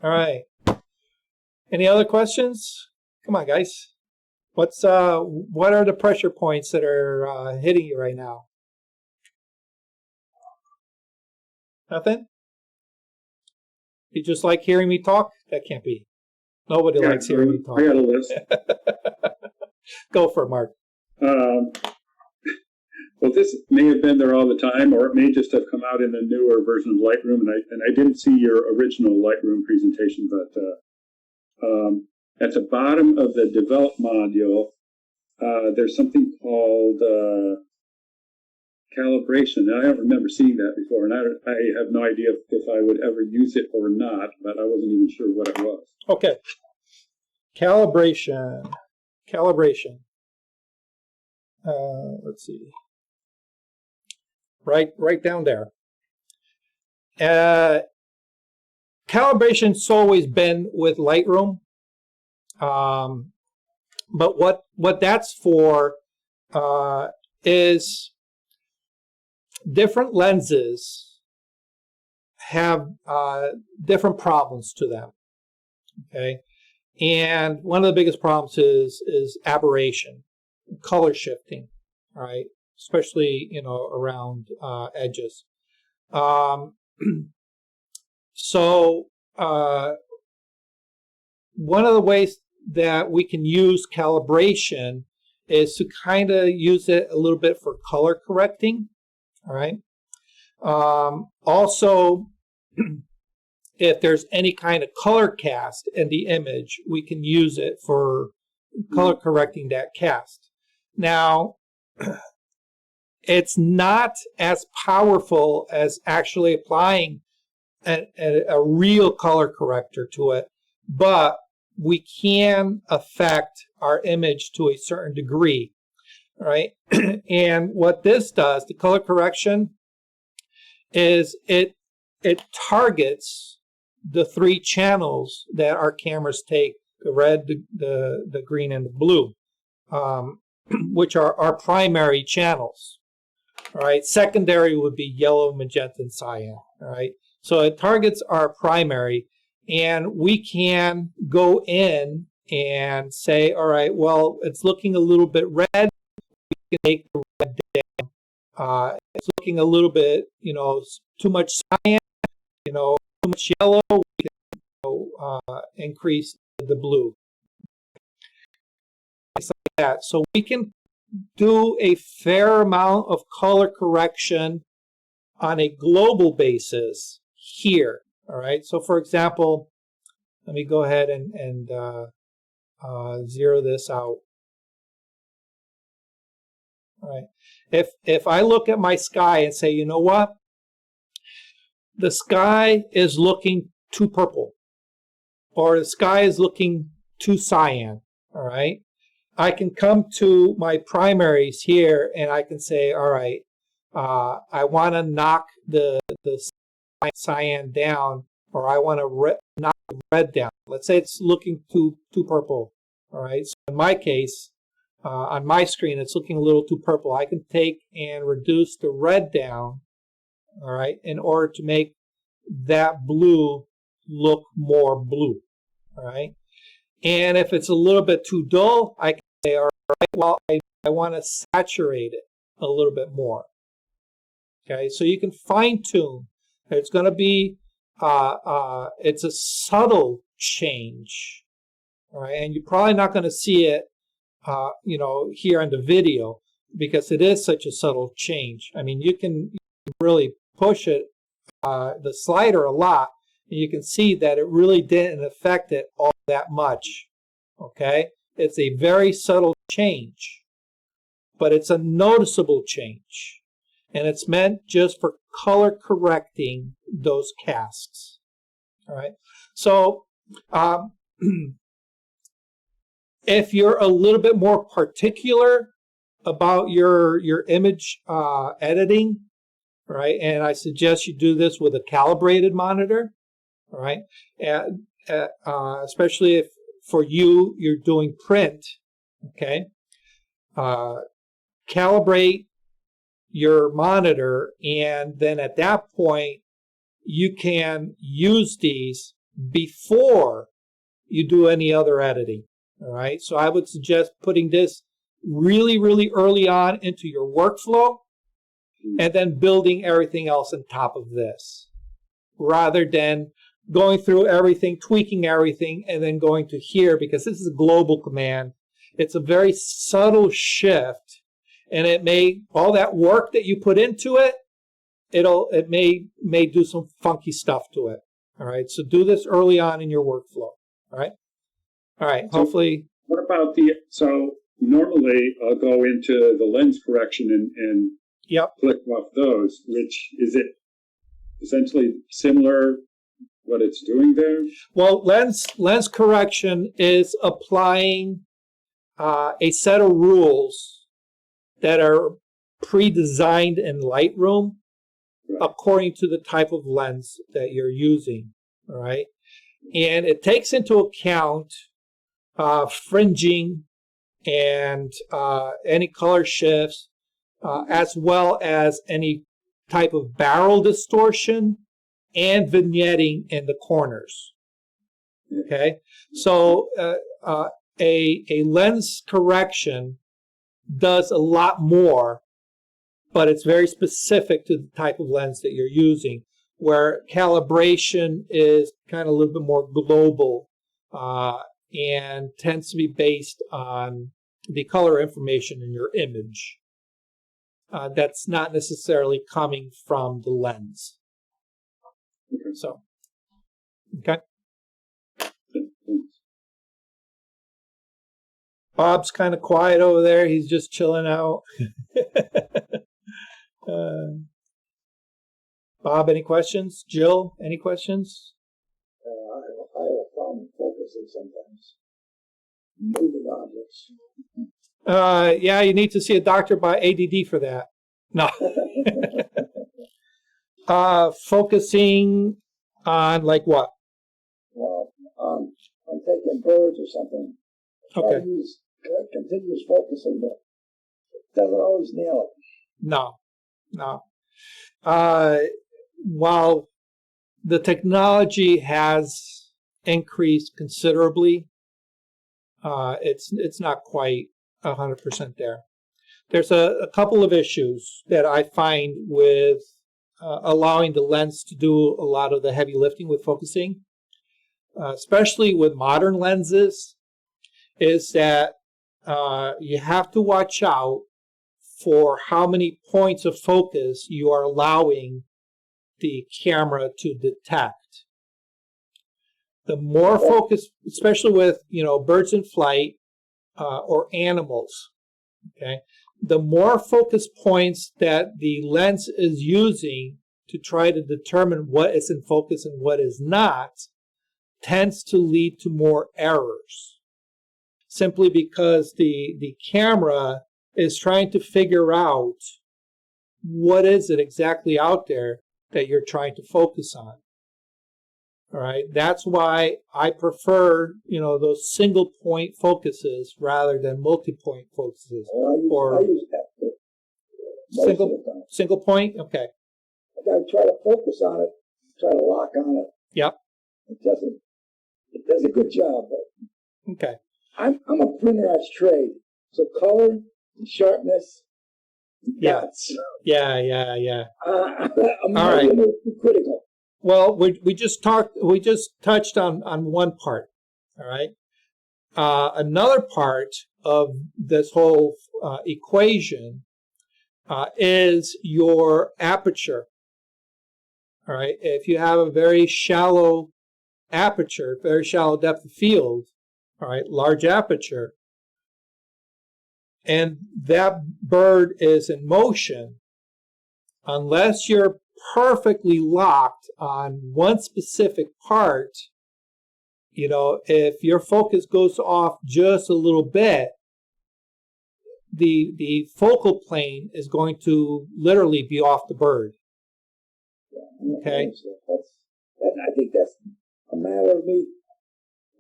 All right. Any other questions? Come on, guys. What are the pressure points that are hitting you right now? Nothing? You just like hearing me talk? That can't be. Nobody likes hearing me talk. I got a list. Go for it, Mark. Well, this may have been there all the time, or it may just have come out in a newer version of Lightroom, and I didn't see your original Lightroom presentation, but at the bottom of the Develop module, there's something called calibration. And I don't remember seeing that before, and I have no idea if I would ever use it or not, but I wasn't even sure what it was. Okay. Calibration. Let's see. Right down there. Calibration's always been with Lightroom, but what that's for is different lenses have different problems to them. Okay, and one of the biggest problems is aberration, color shifting, right? Especially around edges. So one of the ways that we can use calibration is to kind of use it a little bit for color correcting. All right. Also, if there's any kind of color cast in the image, we can use it for color correcting that cast. Now, it's not as powerful as actually applying a real color corrector to it, but we can affect our image to a certain degree, right? And what this does, the color correction, is it targets the three channels that our cameras take: the red, the green, and the blue, which are our primary channels. All right. Secondary would be yellow, magenta, and cyan. All right. So it targets our primary, and we can go in and say, all right, well, it's looking a little bit red. We can take the red down. It's looking a little bit, too much cyan, too much yellow. We can increase the blue. Things like that. So we can do a fair amount of color correction on a global basis here. All right. So, for example, let me go ahead and zero this out. All right. If I look at my sky and say, you know what, the sky is looking too purple, or the sky is looking too cyan. All right. I can come to my primaries here and I can say, all right, I want to knock the cyan down, or I want to knock the red down. Let's say it's looking too purple. All right. So in my case, on my screen, it's looking a little too purple. I can take and reduce the red down, all right, in order to make that blue look more blue. All right. And if it's a little bit too dull, I can say, all right, well, I want to saturate it a little bit more. Okay, so you can fine tune. It's going to be, it's a subtle change. All right, and you're probably not going to see it, here on the video, because it is such a subtle change. I mean, you can really push it, the slider a lot, and you can see that it really didn't affect it all that much. Okay, it's a very subtle change, but it's a noticeable change, and it's meant just for color correcting those casts. All right, so if you're a little bit more particular about your image editing, right, and I suggest you do this with a calibrated monitor. All right, and especially if for you're doing print, okay, calibrate your monitor, and then at that point you can use these before you do any other editing. All right, so I would suggest putting this really, really early on into your workflow, and then building everything else on top of this, rather than going through everything, tweaking everything, and then going to here, because this is a global command. It's a very subtle shift, and it may, all that work that you put into it, it may do some funky stuff to it. All right, so do this early on in your workflow. All right. All right, So hopefully. what about so normally I'll go into the lens correction and Yep. click off those, which is it essentially similar what it's doing there? Well, lens correction is applying a set of rules that are pre-designed in Lightroom, Right. according to the type of lens that you're using. All right, and it takes into account fringing and any color shifts, as well as any type of barrel distortion and vignetting in the corners. Okay, so a lens correction does a lot more but it's very specific to the type of lens that you're using, where calibration is kind of a little bit more global and tends to be based on the color information in your image. That's not necessarily coming from the lens. So, okay. Bob's kind of quiet over there. He's just chilling out. Bob, any questions? Jill, any questions? I have a problem focusing sometimes. Moving objects. Yeah, you need to see a doctor by ADD for that. No. Focusing on like what? Well, I'm taking birds or something. Okay. I use continuous focusing, but it doesn't always nail it. No. While the technology has increased considerably, it's not quite 100% there. There's a couple of issues that I find with allowing the lens to do a lot of the heavy lifting with focusing, especially with modern lenses, is that you have to watch out for how many points of focus you are allowing the camera to detect. The more focus, especially with birds in flight or animals, okay, the more focus points that the lens is using to try to determine what is in focus and what is not tends to lead to more errors. Simply because the camera is trying to figure out what is it exactly out there that you're trying to focus on. All right, that's why I prefer, those single point focuses rather than multi-point focuses. I use that single point. Okay. I gotta try to focus on it, try to lock on it. Yep. It does a good job, but okay. I'm a printer as trade, so color and sharpness. Dots. Yeah. I'm all right. Critical. Well, we just touched on one part. All right. Another part of this whole equation is your aperture. All right. If you have a very shallow aperture, very shallow depth of field, all right, large aperture, and that bird is in motion, unless you're perfectly locked on one specific part, if your focus goes off just a little bit, the focal plane is going to literally be off the bird. Okay? I think that's a matter of me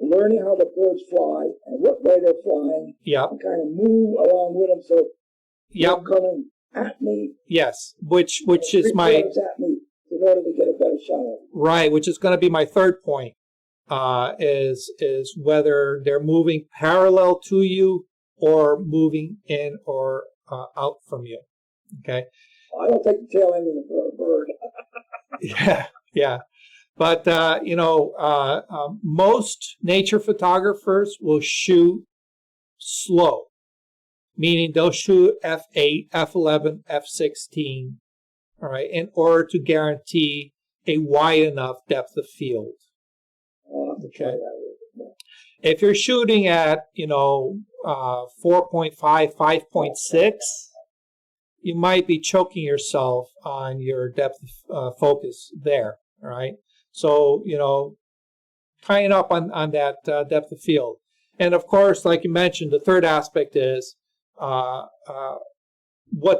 learning how the birds fly and what way they're flying. Yep. And kind of move along with them so yep. they're coming at me. Yes, which is my at me in order to get a better shot at it. Right, which is going to be my third point. Is whether they're moving parallel to you or moving in or out from you. Okay. I don't take the tail end of the bird. Yeah. But most nature photographers will shoot slow, meaning they'll shoot f8, f11, f16, all right, in order to guarantee a wide enough depth of field. Okay. If you're shooting at 4.5, 5.6, you might be choking yourself on your depth of focus there. All right. So, tying up on that depth of field. And of course, like you mentioned, the third aspect is what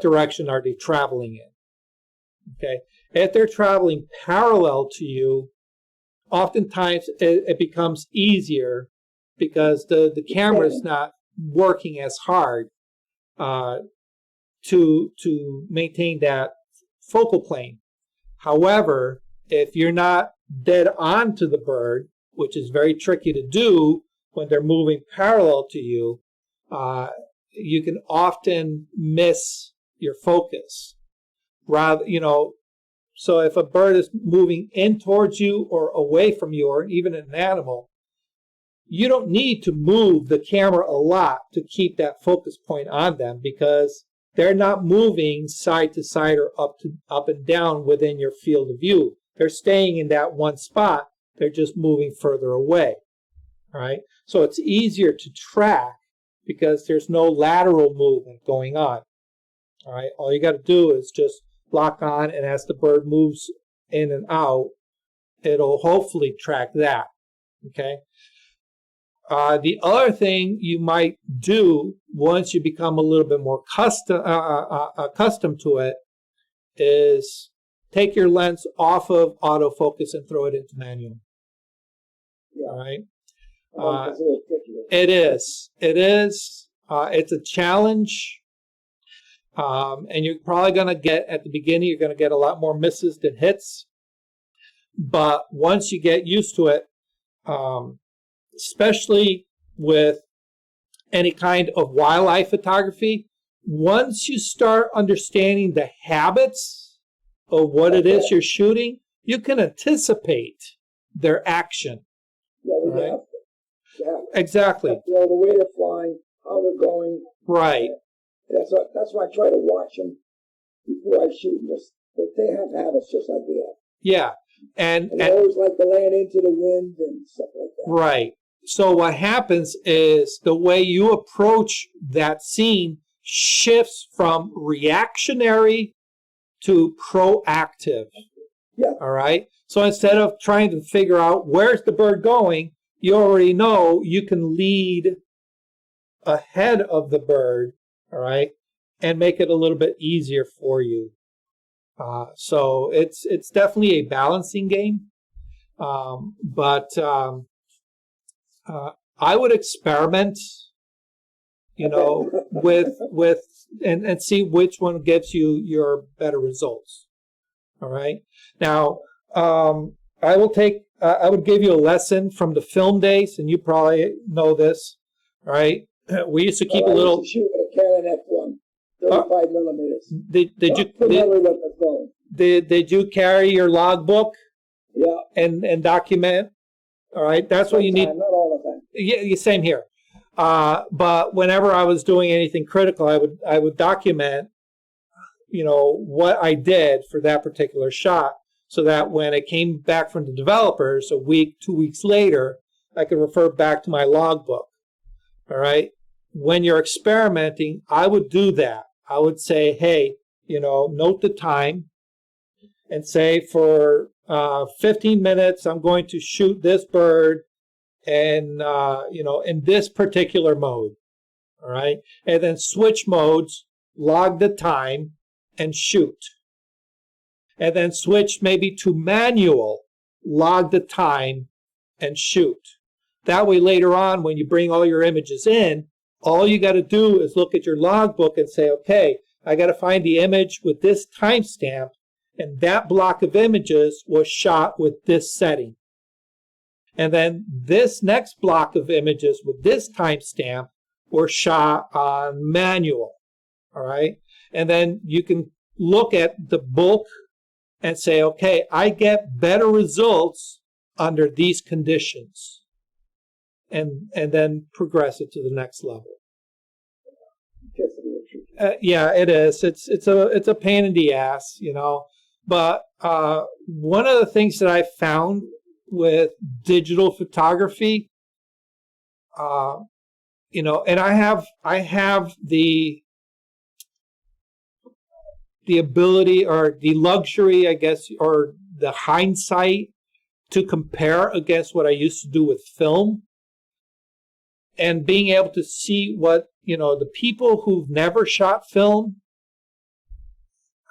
direction are they traveling in? Okay. If they're traveling parallel to you, oftentimes it becomes easier because the camera is not working as hard to maintain that focal plane. However, if you're not dead on to the bird, which is very tricky to do when they're moving parallel to you, you can often miss your focus. rather, so if a bird is moving in towards you or away from you, or even an animal, you don't need to move the camera a lot to keep that focus point on them, because they're not moving side to side or up and down within your field of view. They're staying in that one spot. They're just moving further away. All right. So it's easier to track because there's no lateral movement going on. All right. All you got to do is just lock on, and as the bird moves in and out, it'll hopefully track that. Okay. The other thing you might do once you become a little bit more accustomed to it is take your lens off of autofocus and throw it into manual. Yeah. All right. It's a little tricky. It is. It's a challenge. And you're probably going to get, at the beginning, you're going to get a lot more misses than hits. But once you get used to it, especially with any kind of wildlife photography, once you start understanding the habits of what it is you're shooting, you can anticipate their action. Yeah, we Right. have to. Yeah. Exactly. The way they're flying, how they're going. Right. That's why I try to watch them before I shoot them. But they have habits just like we have. Yeah. And they always like to land into the wind and stuff like that. right. So what happens is the way you approach that scene shifts from reactionary to proactive. Yeah. All right. So instead of trying to figure out where's the bird going, you already know you can lead ahead of the bird, all right, and make it a little bit easier for you. So it's definitely a balancing game, but I would experiment, with and see which one gives you your better results. All right. Now, I would give you a lesson from the film days, and you probably know this. All right. We used to keep a little. I used to shoot a Canon F1, 35 millimeters. Did you carry your logbook? Yeah. And document? All right. That's what you need. Not all the time. Yeah, same here. But whenever I was doing anything critical, I would document, what I did for that particular shot, so that when it came back from the developers a week, 2 weeks later, I could refer back to my logbook. All right. When you're experimenting, I would do that. I would say, hey, note the time and say for 15 minutes, I'm going to shoot this bird and, in this particular mode. All right. And then switch modes, log the time, and shoot. And then switch maybe to manual, log the time, and shoot. That way later on, when you bring all your images in, all you got to do is look at your logbook and say, okay, I got to find the image with this timestamp, and that block of images was shot with this setting. And then this next block of images with this timestamp were shot on manual. All right. And then you can look at the book and say, okay, I get better results under these conditions. And then progress it to the next level. Yeah, it is. It's a pain in the ass, But one of the things that I found with digital photography, and I have the ability or the luxury, I guess, or the hindsight to compare against what I used to do with film, and being able to see what, the people who've never shot film,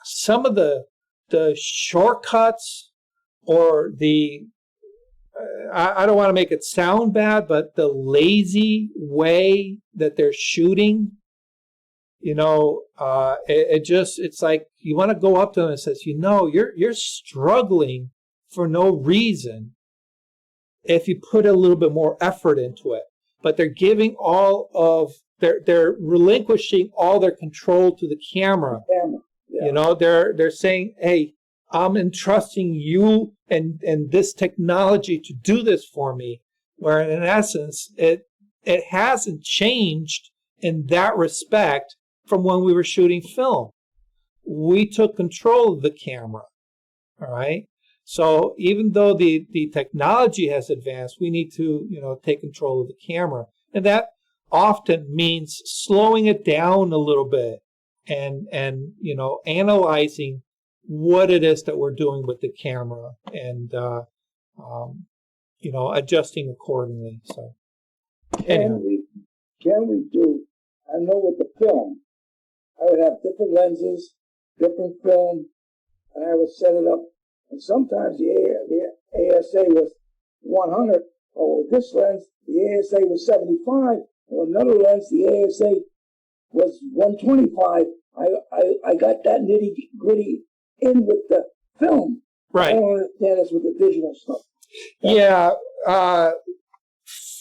some of the shortcuts or the, I don't want to make it sound bad, but the lazy way that they're shooting, it's like you want to go up to them and says, you're struggling for no reason if you put a little bit more effort into it. But they're giving they're relinquishing all their control to the camera. You know, they're saying, hey, I'm entrusting you and this technology to do this for me, where in essence, it hasn't changed in that respect from when we were shooting film. We took control of the camera, all right? So even though the technology has advanced, we need to, you know, take control of the camera. And that often means slowing it down a little bit and you know, analyzing what it is that we're doing with the camera and, you know, adjusting accordingly. So, anyhow. Can we do, I know with the film, I would have different lenses, different film, and I would set it up. And sometimes the ASA was 100. Oh, with this lens, the ASA was 75. Or another lens, the ASA was 125. I got that nitty gritty in with the film. Right. I don't understand this with the digital stuff. Yeah.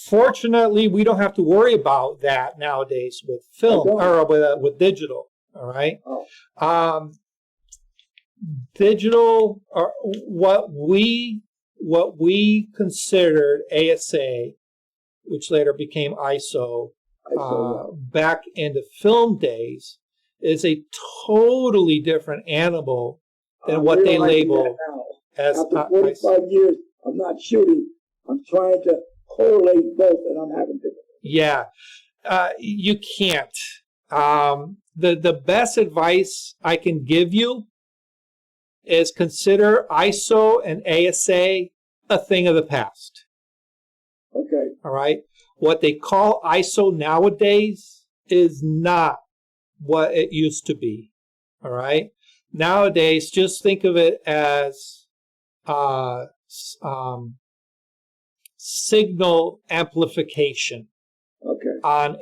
Fortunately, we don't have to worry about that nowadays with film or with digital. All right. Oh. Digital, or what we considered ASA, which later became ISO, back in the film days, is a totally different animal than what they label as after 45 years of not shooting. I'm trying to correlate both, and I'm having difficulty. Yeah, you can't. The best advice I can give you is consider ISO and ASA a thing of the past. Okay. All right. What they call ISO nowadays is not what it used to be. All right. Nowadays, just think of it as signal amplification. Okay. On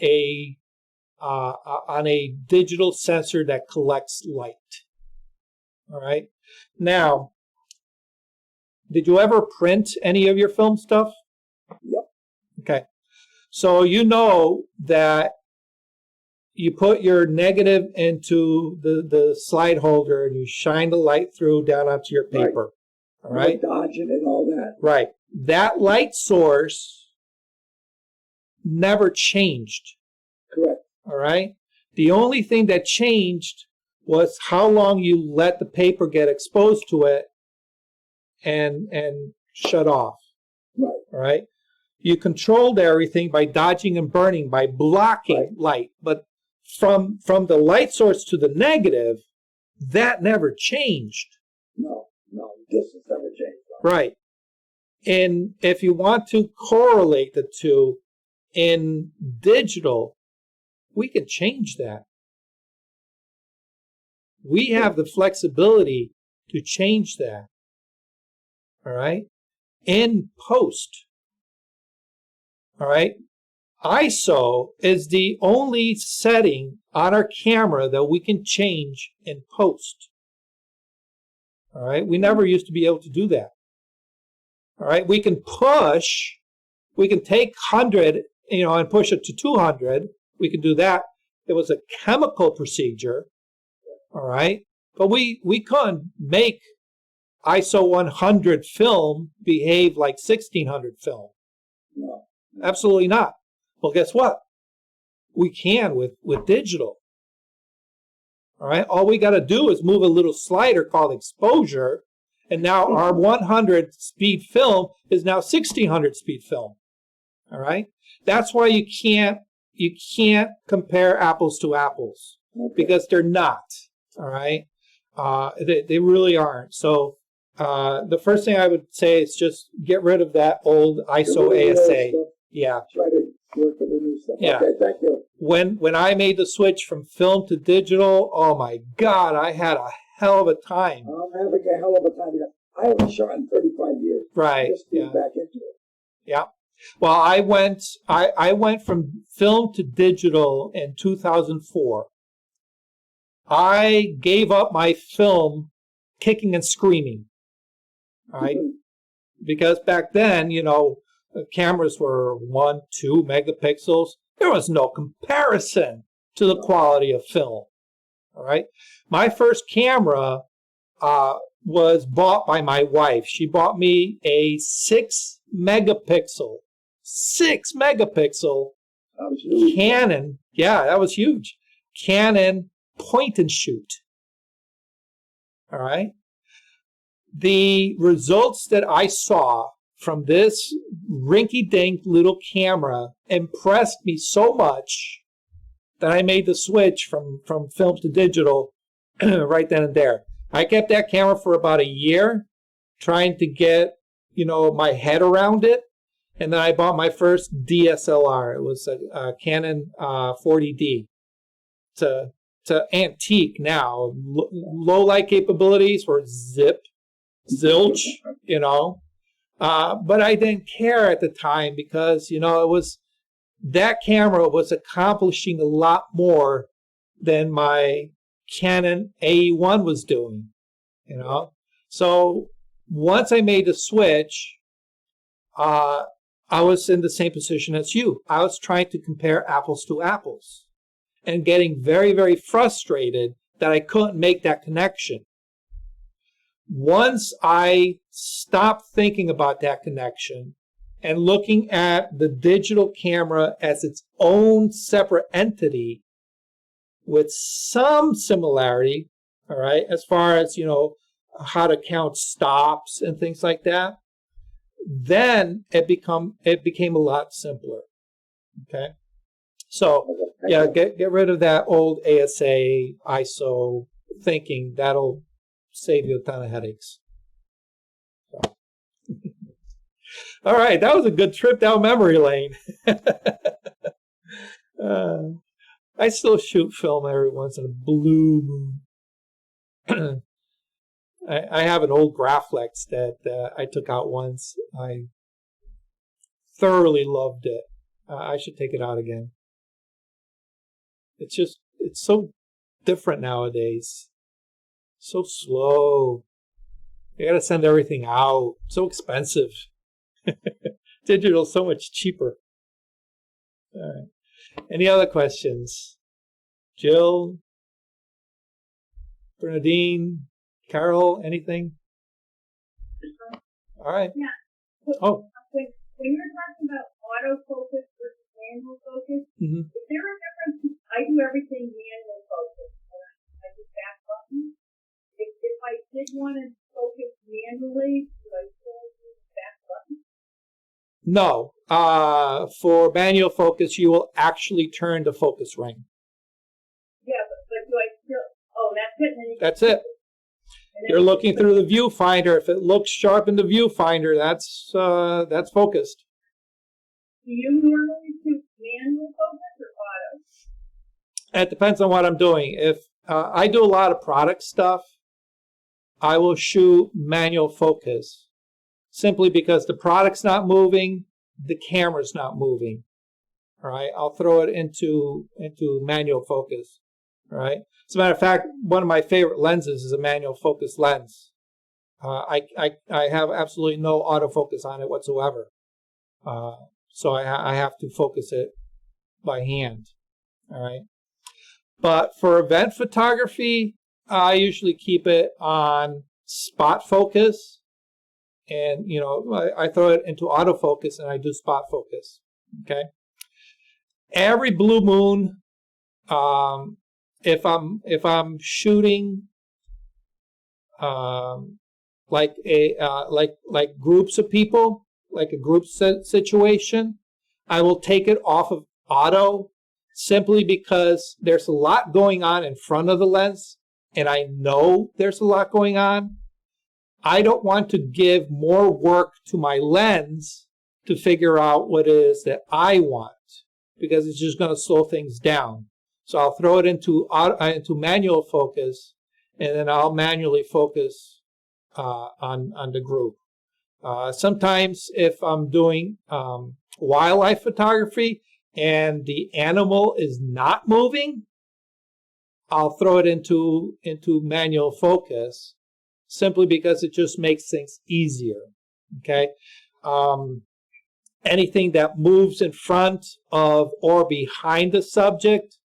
a digital sensor that collects light. All right. Now, did you ever print any of your film stuff? Yep. Okay. So you know that you put your negative into the slide holder and you shine the light through down onto your paper. All right. Dodging and all that. Right. That light source never changed. Correct. All right. The only thing that changed was how long you let the paper get exposed to it and shut off. Right. All right. You controlled everything by dodging and burning, by blocking light. But from the light source to the negative, that never changed. No, distance never changed. Right. And if you want to correlate the two in digital, we can change that. We have the flexibility to change that. All right. In post. All right. ISO is the only setting on our camera that we can change in post. All right. We never used to be able to do that. All right. We can take 100, and push it to 200. We can do that. It was a chemical procedure. All right. But we couldn't make ISO 100 film behave like 1600 film. No. Absolutely not. Well, guess what? We can with digital. All right. All we got to do is move a little slider called exposure. And now our 100 speed film is now 1600 speed film. All right. That's why you can't compare apples to apples, because they're not. All right. They really aren't. So the first thing I would say is just get rid of that old ISO ASA. Yeah. Try to work with the new stuff. Yeah. Okay, thank you. When I made the switch from film to digital, oh my God, I had a hell of a time. I'm having a hell of a time. I haven't shot in 35 years. Right. Just getting back into it. Yeah. Well, I went from film to digital in 2004. I gave up my film kicking and screaming. All right. Because back then, cameras were 1, 2 megapixels. There was no comparison to the quality of film. All All right. My first camera was bought by my wife. She bought me a 6 megapixel That was huge. Canon. Yeah, that was huge. Canon point and shoot. All right. The results that I saw from this rinky-dink little camera impressed me so much that I made the switch from film to digital right then and there. I kept that camera for about a year, trying to get, my head around it. And then I bought my first DSLR. It was a Canon 40D. It's antique now. Low light capabilities were zilch, but I didn't care at the time because, that camera was accomplishing a lot more than my Canon AE1 was doing, So once I made the switch, I was in the same position as you. I was trying to compare apples to apples and getting very, very frustrated that I couldn't make that connection. Once I stopped thinking about that connection and looking at the digital camera as its own separate entity with some similarity, all right, as far as, how to count stops and things like that, then it became a lot simpler. Okay. So yeah, get rid of that old ASA ISO thinking. That'll save you a ton of headaches. So. All right, that was a good trip down memory lane. I still shoot film every once in a blue moon. I have an old Graflex that I took out once. I thoroughly loved it. I should take it out again. It's so different nowadays. So slow. You gotta send everything out. So expensive. Digital's so much cheaper. All right. Any other questions? Jill? Bernadine? Carol? Anything? All right. Yeah. Oh. When you're talking about autofocus versus manual focus, is there a difference? I do everything manual focus. I do back button. If I did want to focus manually, do I still do the back button? No. For manual focus, you will actually turn the focus ring. Yeah, but do I still? Oh, that's it. That's it. You're looking through the viewfinder. If it looks sharp in the viewfinder, that's focused. Do you normally do manual focus or auto? It depends on what I'm doing. If I do a lot of product stuff, I will shoot manual focus simply because the product's not moving, the camera's not moving. All right, I'll throw it into manual focus. All right. As a matter of fact, one of my favorite lenses is a manual focus lens. I have absolutely no autofocus on it whatsoever. So I have to focus it by hand. All right. But for event photography, I usually keep it on spot focus. And, I throw it into autofocus and I do spot focus. Okay. Every blue moon, if I'm shooting like groups of people, like a group situation, I will take it off of auto simply because there's a lot going on in front of the lens, and I know there's a lot going on. I don't want to give more work to my lens to figure out what it is that I want, because it's just going to slow things down. So I'll throw it into manual focus, and then I'll manually focus on the group. Sometimes if I'm doing wildlife photography and the animal is not moving, I'll throw it into manual focus simply because it just makes things easier. Okay. Anything that moves in front of or behind the subject,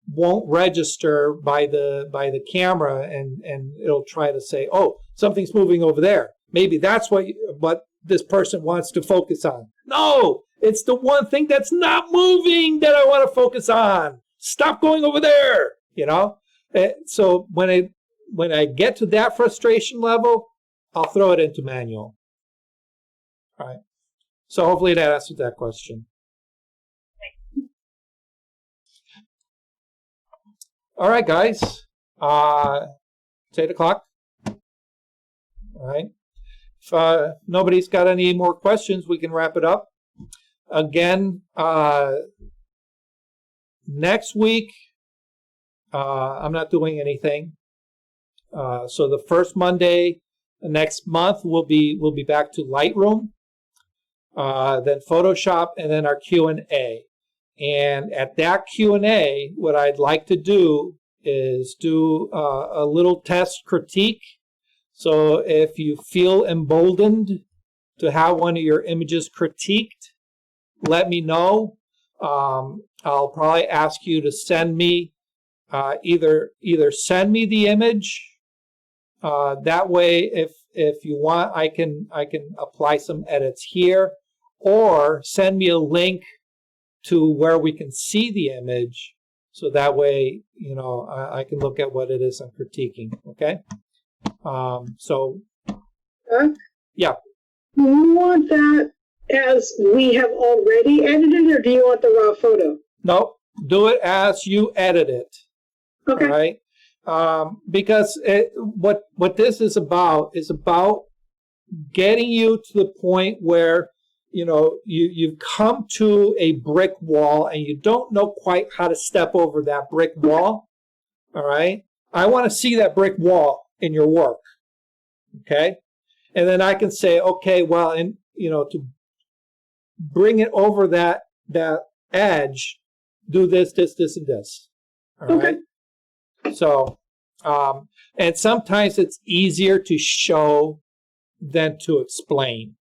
won't register by the camera, and it'll try to say, oh, something's moving over there. Maybe that's what this person wants to focus on. No, it's the one thing that's not moving that I want to focus on. Stop going over there, you know? So when I get to that frustration level, I'll throw it into manual. All right. So hopefully that answers that question. All right, guys. It's 8 o'clock. All right. If nobody's got any more questions, we can wrap it up. Again, next week, I'm not doing anything. So the first Monday next month, we'll be back to Lightroom, then Photoshop, and then our Q&A. And at that Q&A, what I'd like to do is do a little test critique. So if you feel emboldened to have one of your images critiqued, let me know. I'll probably ask you to send me either send me the image. That way, if you want, I can apply some edits here, or send me a link to where we can see the image, so that way, you know, I can look at what it is I'm critiquing. Okay. So. Yeah. Do you want that as we have already edited, or do you want the raw photo? No, do it as you edit it. Okay. All right. Because what this is about getting you to the point where, you know, you've come to a brick wall and you don't know quite how to step over that brick wall. All right. I want to see that brick wall in your work. Okay. And then I can say, okay, well, and you know, to bring it over that edge, do this, and this. All right. So, and sometimes it's easier to show than to explain.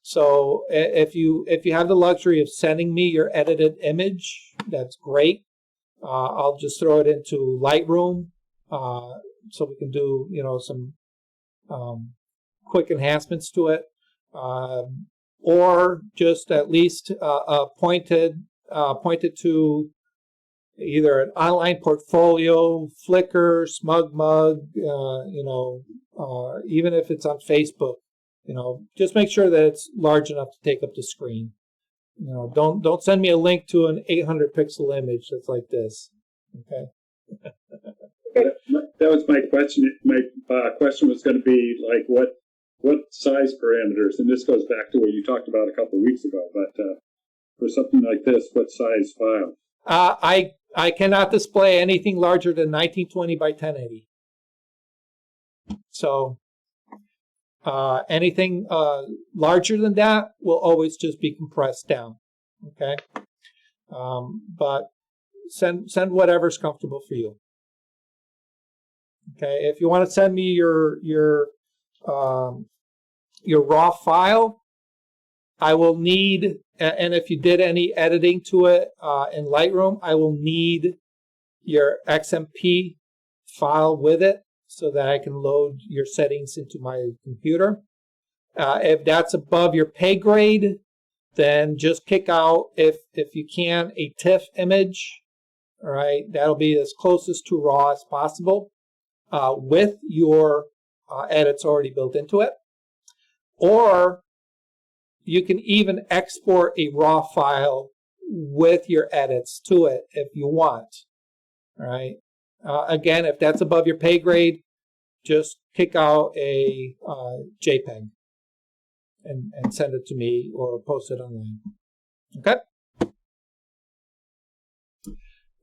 So if you have the luxury of sending me your edited image, that's great. I'll just throw it into Lightroom, so we can do, you know, some quick enhancements to it, or just at least pointed to either an online portfolio, Flickr, SmugMug, you know, even if it's on Facebook. You know, just make sure that it's large enough to take up the screen. You know, don't send me a link to an 800 pixel image that's like this. Okay. That was my question. My question was going to be like, what size parameters? And this goes back to what you talked about a couple of weeks ago. But for something like this, what size file? I cannot display anything larger than 1920 by 1080. So. Anything larger than that will always just be compressed down. Okay, but send whatever's comfortable for you. Okay, if you want to send me your raw file, I will need, and if you did any editing to it in Lightroom, I will need your XMP file with it, so that I can load your settings into my computer. If that's above your pay grade, then just kick out, if you can, a TIFF image. All right, that'll be as closest to raw as possible, with your edits already built into it. Or you can even export a raw file with your edits to it if you want. All right. Again, if that's above your pay grade, just kick out a JPEG and send it to me or post it online. Okay?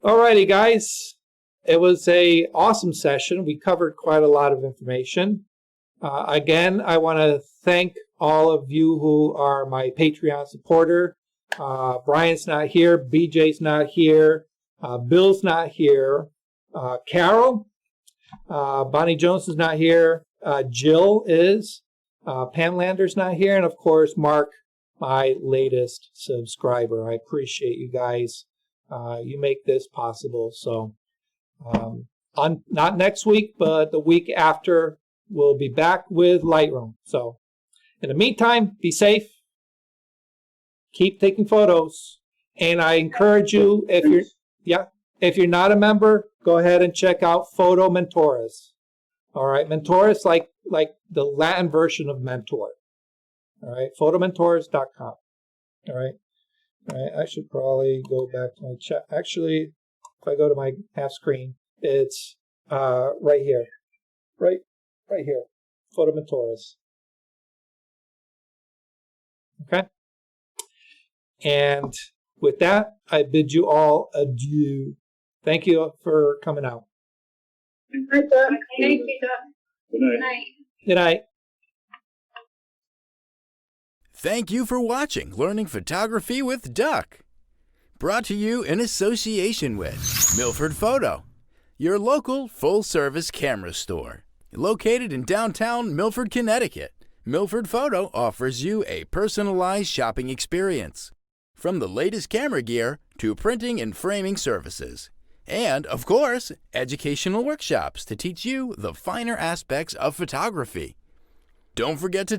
Alrighty, guys. It was an awesome session. We covered quite a lot of information. Again, I want to thank all of you who are my Patreon supporter. Brian's not here. BJ's not here. Bill's not here. Carol, Bonnie Jones is not here. Jill is. Pam Lander's not here. And of course, Mark, my latest subscriber. I appreciate you guys you make this possible. So on not next week, but the week after, we'll be back with Lightroom. So in the meantime, be safe. Keep taking photos. And I encourage you, if you're not a member, go ahead and check out Photo Mentores. All right, Mentores like the Latin version of mentor. All right, photomentors.com. All right, I should probably go back to my chat. Actually, if I go to my half screen, it's right here, right here, Photo Mentores. Okay, and with that, I bid you all adieu. Thank you for coming out. Thank you, Doc. Good night. Good night. Good night. Thank you for watching Learning Photography with Duck. Brought to you in association with Milford Photo, your local full-service camera store. Located in downtown Milford, Connecticut, Milford Photo offers you a personalized shopping experience. From the latest camera gear to printing and framing services. And, of course, educational workshops to teach you the finer aspects of photography. Don't forget to